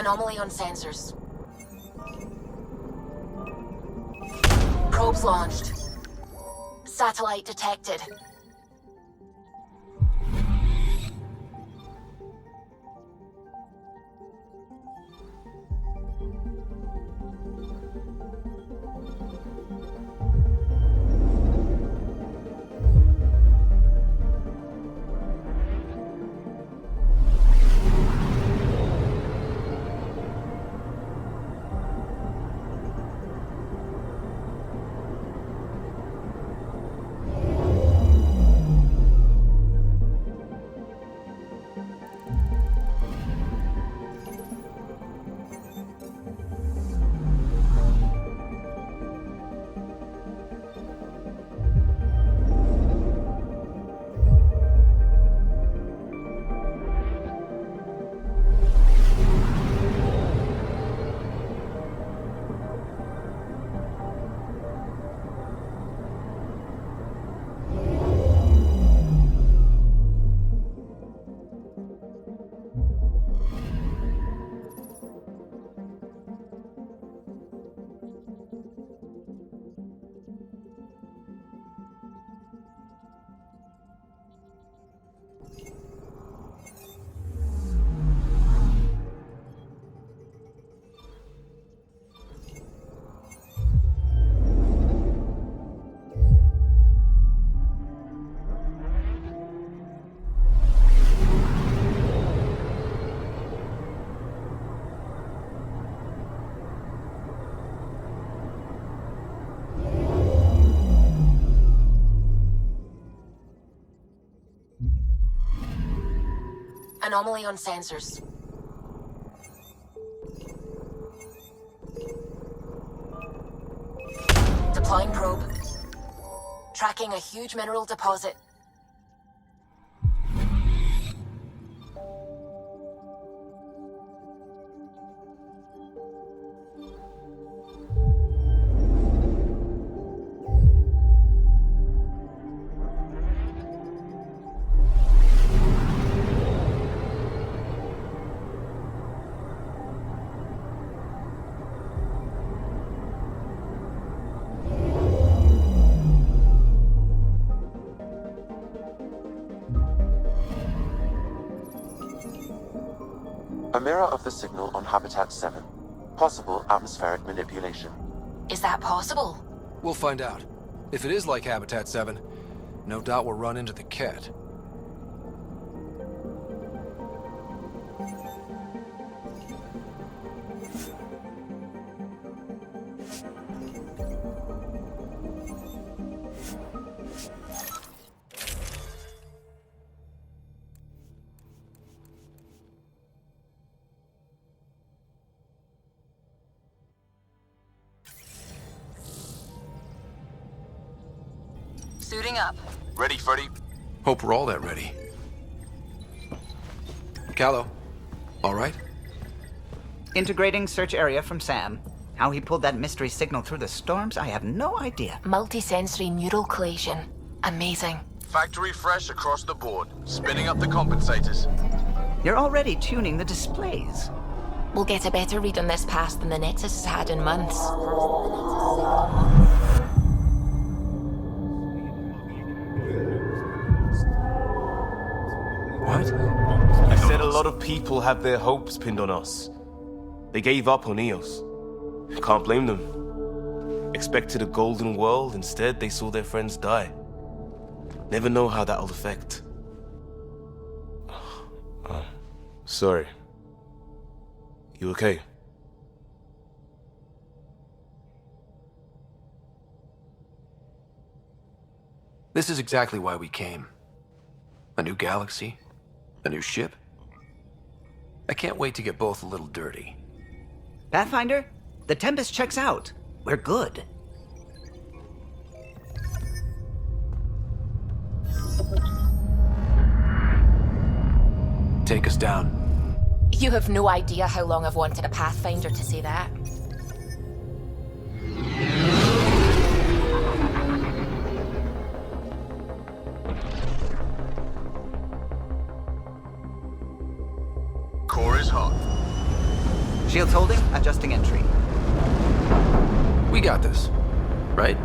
Anomaly on sensors. Probes launched. Satellite detected. Anomaly on sensors. Deploying probe. Tracking a huge mineral deposit. A mirror of the signal on Habitat 7. Possible atmospheric manipulation. Is that possible? We'll find out. If it is like Habitat 7, no doubt we'll run into the cat. Suiting up. Ready, Freddy? Hope we're all that ready. Callow, all right? Integrating search area from Sam. How he pulled that mystery signal through the storms, I have no idea. Multisensory neural collation. Amazing. Factory fresh across the board. Spinning up the compensators. You're already tuning the displays. We'll get a better read on this pass than the Nexus has had in months. What? I said a lot of people have their hopes pinned on us. They gave up on Eos. Can't blame them. Expected a golden world, instead they saw their friends die. Never know how that'll affect. Sorry. You okay? This is exactly why we came. A new galaxy, a new ship. I can't wait to get both a little dirty. Pathfinder, the Tempest checks out. We're good. Take us down. You have no idea how long I've wanted a Pathfinder to say that. Core is hot. Shields holding, adjusting entry. We got this, right?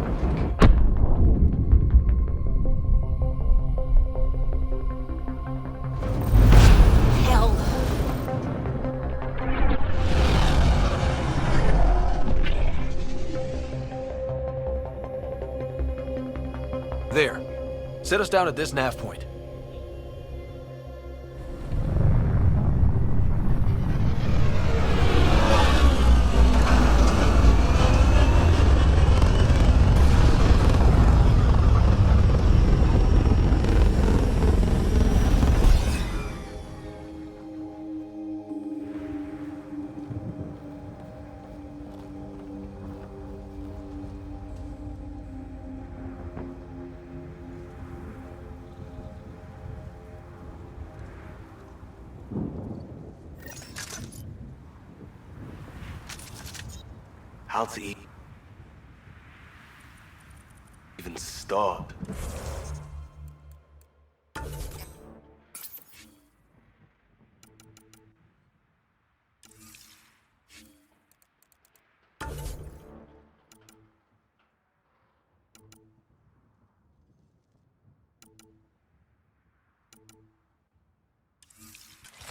Hell. There. Set us down at this nav point. How to even start?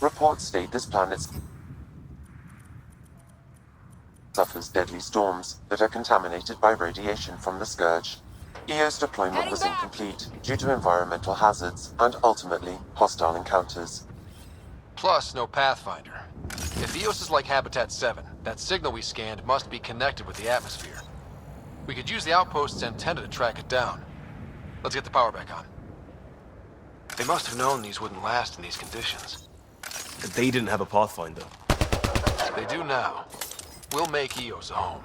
Reports state this planet suffers deadly storms that are contaminated by radiation from the Scourge. EO's deployment was incomplete due to environmental hazards and ultimately hostile encounters. Plus, no Pathfinder. If EOS is like Habitat 7, that signal we scanned must be connected with the atmosphere. We could use the outpost's antenna to track it down. Let's get the power back on. They must have known these wouldn't last in these conditions. They didn't have a Pathfinder. They do now. We'll make EOS a home.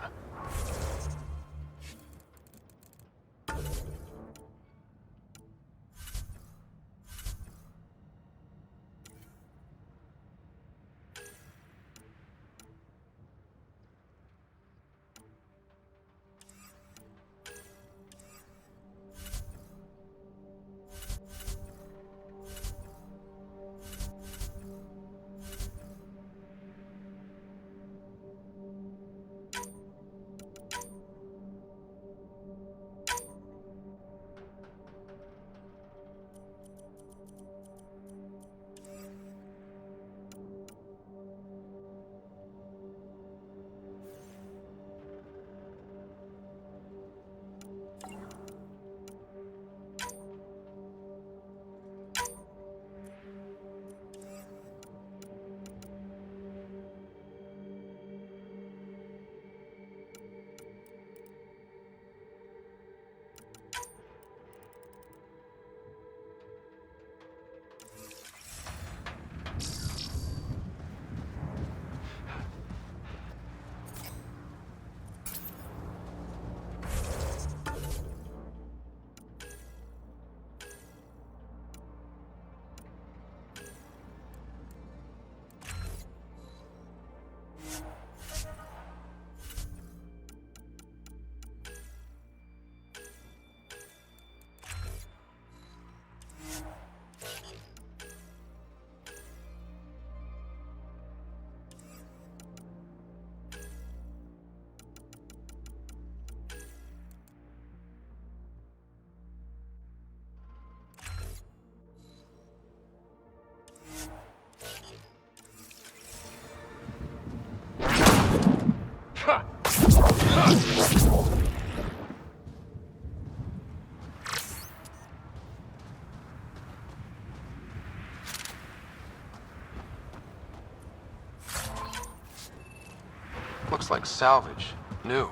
Looks like salvage. New.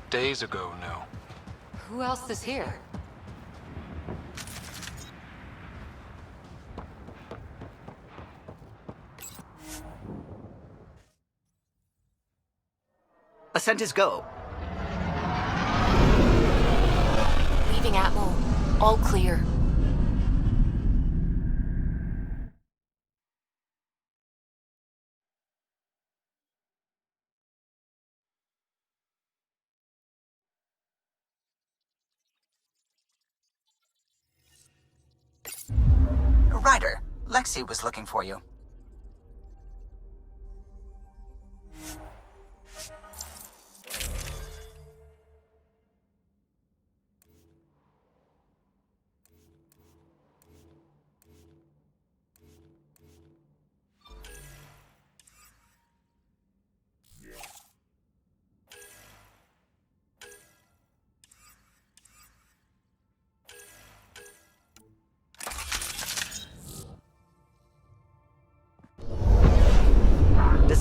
Days ago, new. Who else is here? Ascent is go. Leaving Atmo. All clear. Ryder, Lexi was looking for you.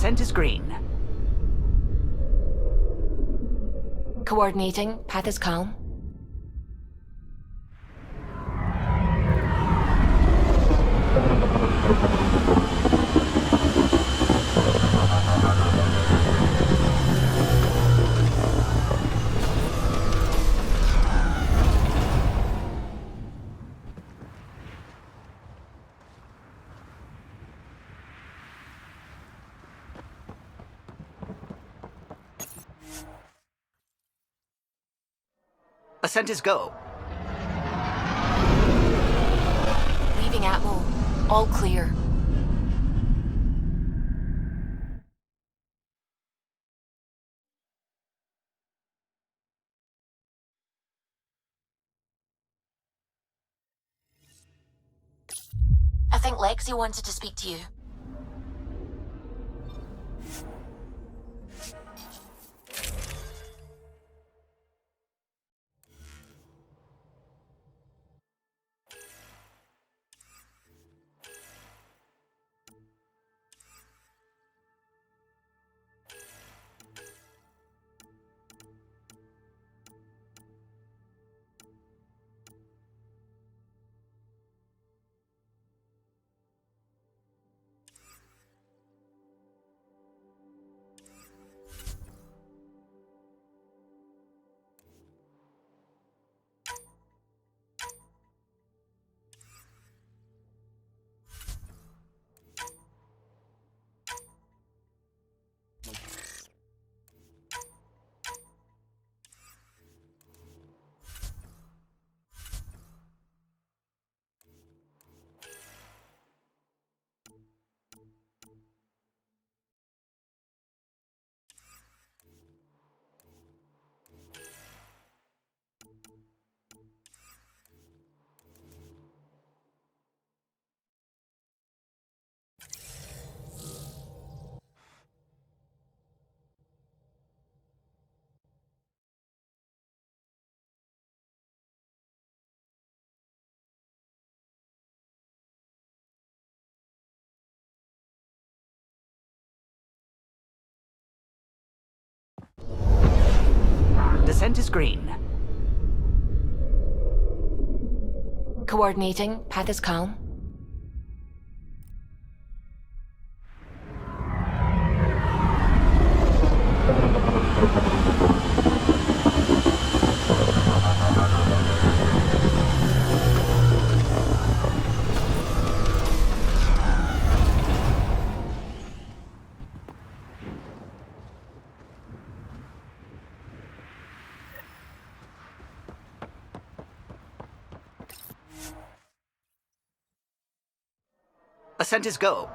Descent is green. Coordinating. Path is calm. Ascent is go. Leaving Atmo. All clear. I think Lexi wanted to speak to you. Descent is green. Coordinating. Path is calm. Ascent is go.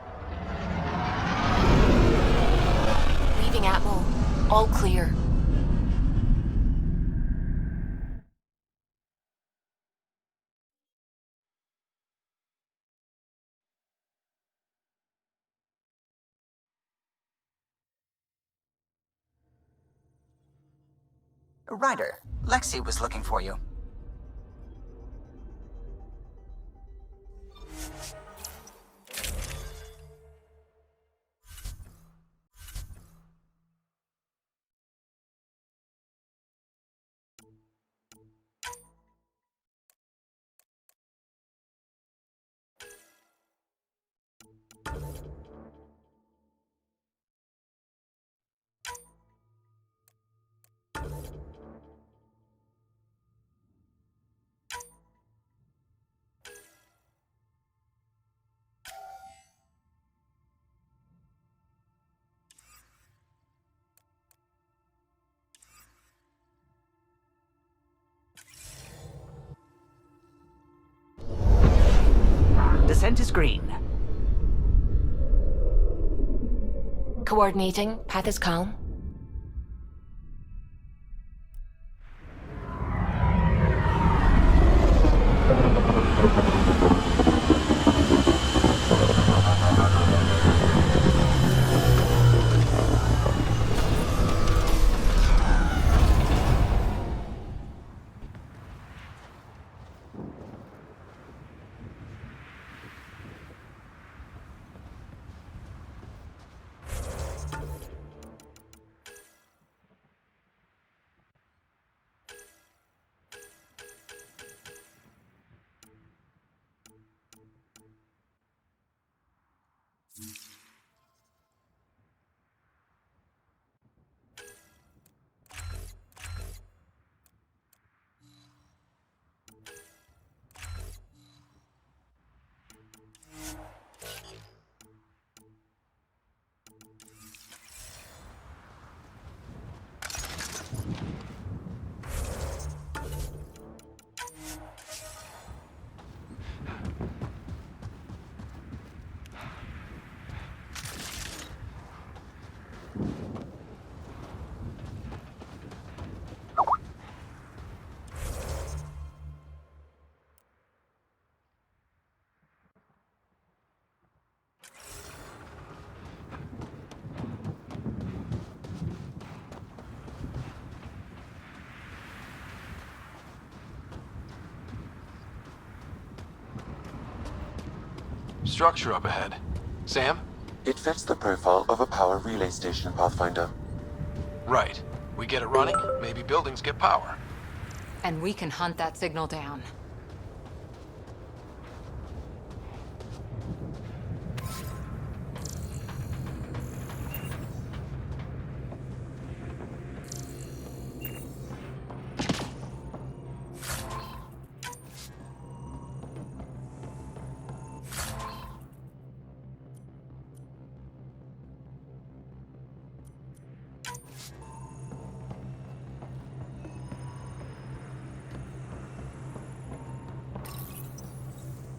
Leaving Atmo. All clear. Ryder, Lexi was looking for you. Descent is green. Coordinating. Path is calm. structure up ahead. Sam? It fits the profile of a power relay station, Pathfinder. Right. We get it running, maybe buildings get power. And we can hunt that signal down.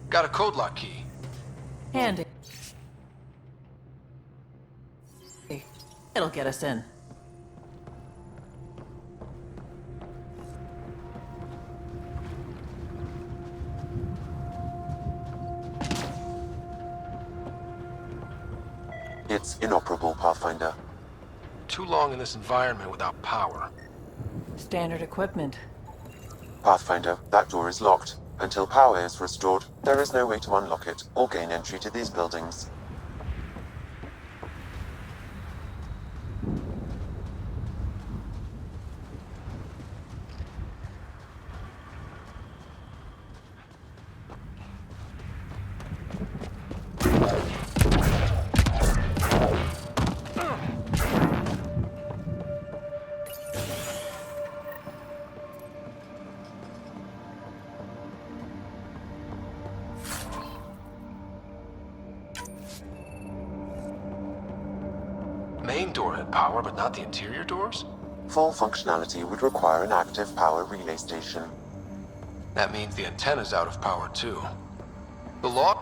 Got a code lock key. Handy. It'll get us in. It's inoperable, Pathfinder. Too long in this environment without power. Standard equipment. Pathfinder, that door is locked. Until power is restored, there is no way to unlock it or gain entry to these buildings. Main door had power, but not the interior doors? Full functionality would require an active power relay station. That means the antenna's out of power, too. The logs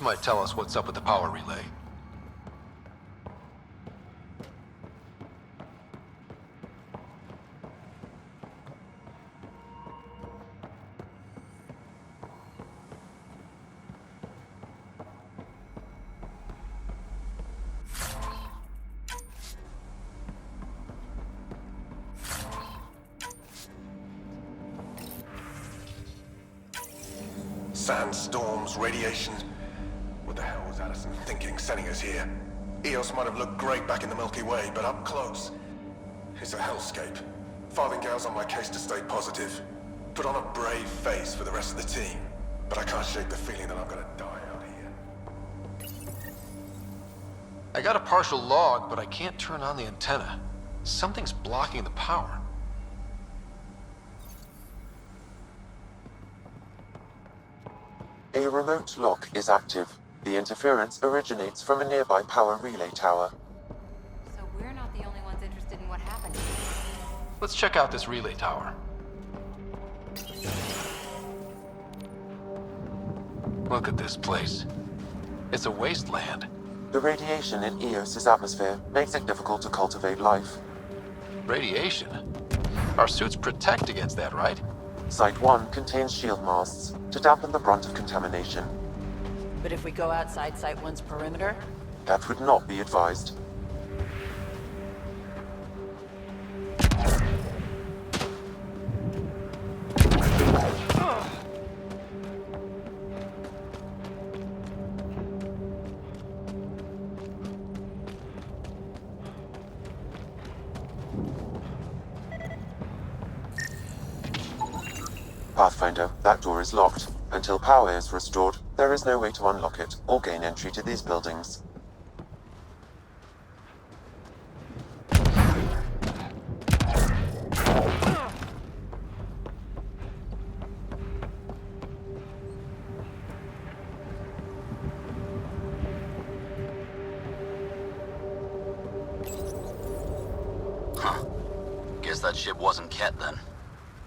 might tell us what's up with the power relay. Sandstorms, radiation. What the hell was Addison thinking sending us here? Eos might have looked great back in the Milky Way, but up close, it's a hellscape. Farthingale's on my case to stay positive. Put on a brave face for the rest of the team. But I can't shake the feeling that I'm gonna die out here. I got a partial log, but I can't turn on the antenna. Something's blocking the power. A remote lock is active. The interference originates from a nearby power relay tower. So we're not the only ones interested in what happened. Let's check out this relay tower. Look at this place. It's a wasteland. The radiation in Eos's atmosphere makes it difficult to cultivate life. Radiation? Our suits protect against that, right? Site 1 contains shield masts to dampen the brunt of contamination. But if we go outside Site 1's perimeter? That would not be advised. Pathfinder, that door is locked. Until power is restored, there is no way to unlock it or gain entry to these buildings. Huh. Guess that ship wasn't Ket then.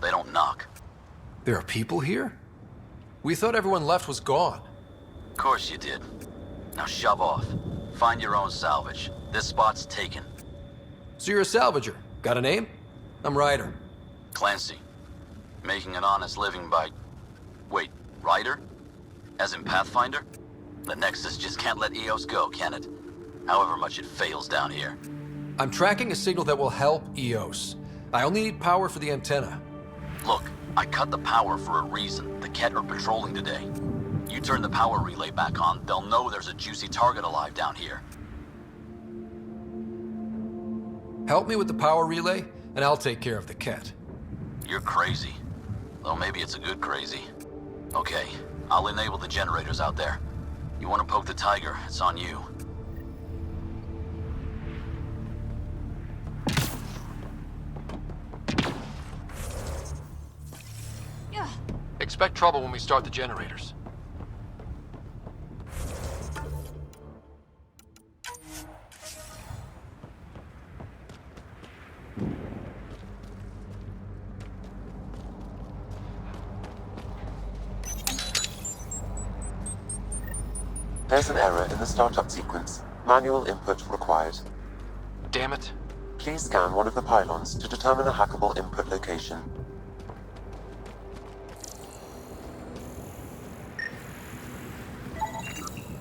They don't knock. There are people here? We thought everyone left was gone. Of course you did. Now shove off. Find your own salvage. This spot's taken. So you're a salvager. Got a name? I'm Ryder. Clancy. Making an honest living by... Wait, Ryder? As in Pathfinder? The Nexus just can't let Eos go, can it? However much it fails down here. I'm tracking a signal that will help Eos. I only need power for the antenna. Look, I cut the power for a reason. The Ket are patrolling today. You turn the power relay back on, they'll know there's a juicy target alive down here. Help me with the power relay, and I'll take care of the Ket. You're crazy. Though maybe it's a good crazy. Okay, I'll enable the generators out there. You want to poke the tiger, it's on you. Expect trouble when we start the generators. There's an error in the startup sequence. Manual input required. Damn it. Please scan one of the pylons to determine a hackable input location.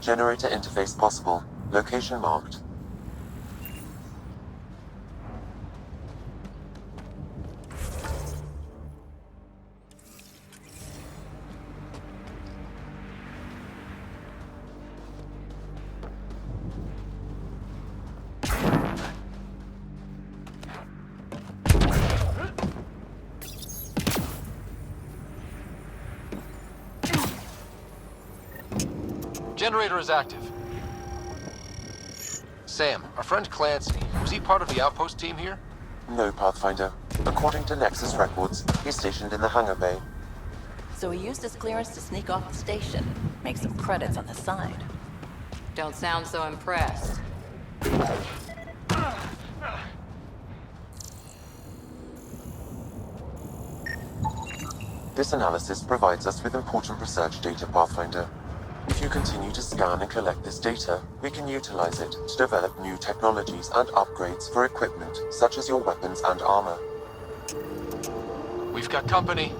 Generator interface possible. Location marked. Generator is active. Sam, our friend Clancy, was he part of the outpost team here? No, Pathfinder. According to Nexus records, he's stationed in the hangar bay. So he used his clearance to sneak off the station, make some credits on the side. Don't sound so impressed. This analysis provides us with important research data, Pathfinder. If you continue to scan and collect this data, we can utilize it to develop new technologies and upgrades for equipment, such as your weapons and armor. We've got company.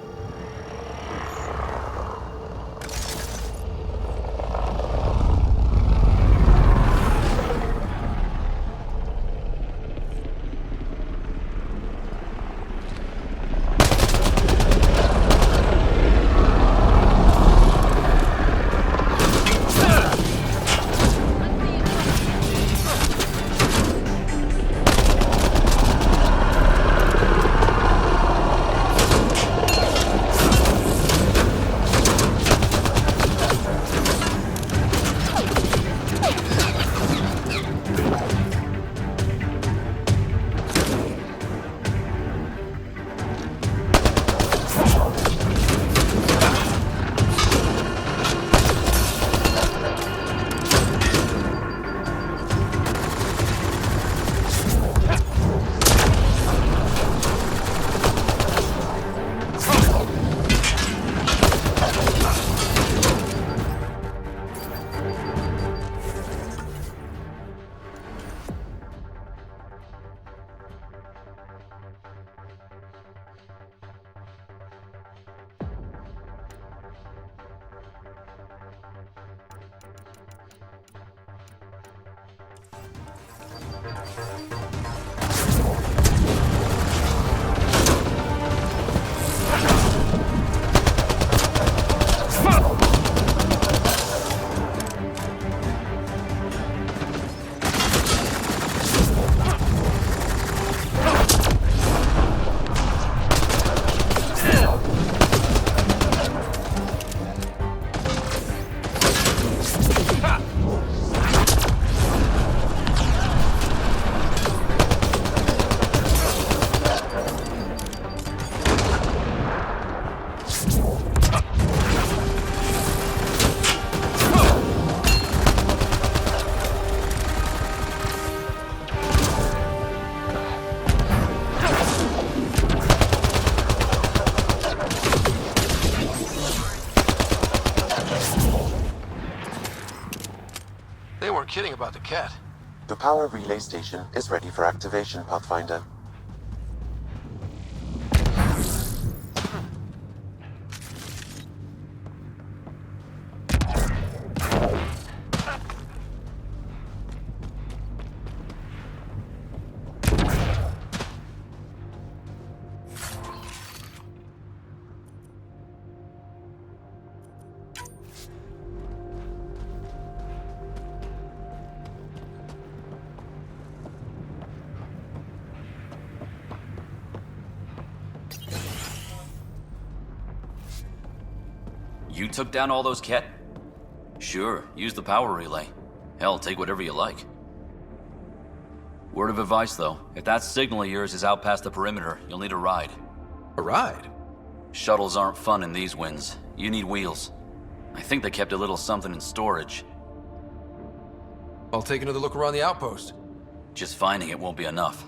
They weren't kidding about the Ket. The power relay station is ready for activation, Pathfinder. You took down all those cat... Sure, use the power relay. Hell, take whatever you like. Word of advice, though. If that signal of yours is out past the perimeter, you'll need a ride. A ride? Shuttles aren't fun in these winds. You need wheels. I think they kept a little something in storage. I'll take another look around the outpost. Just finding it won't be enough.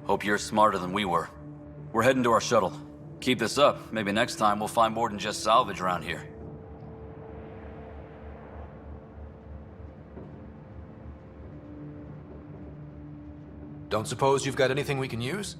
Hope you're smarter than we were. We're heading to our shuttle. Keep this up. Maybe next time we'll find more than just salvage around here. Don't suppose you've got anything we can use?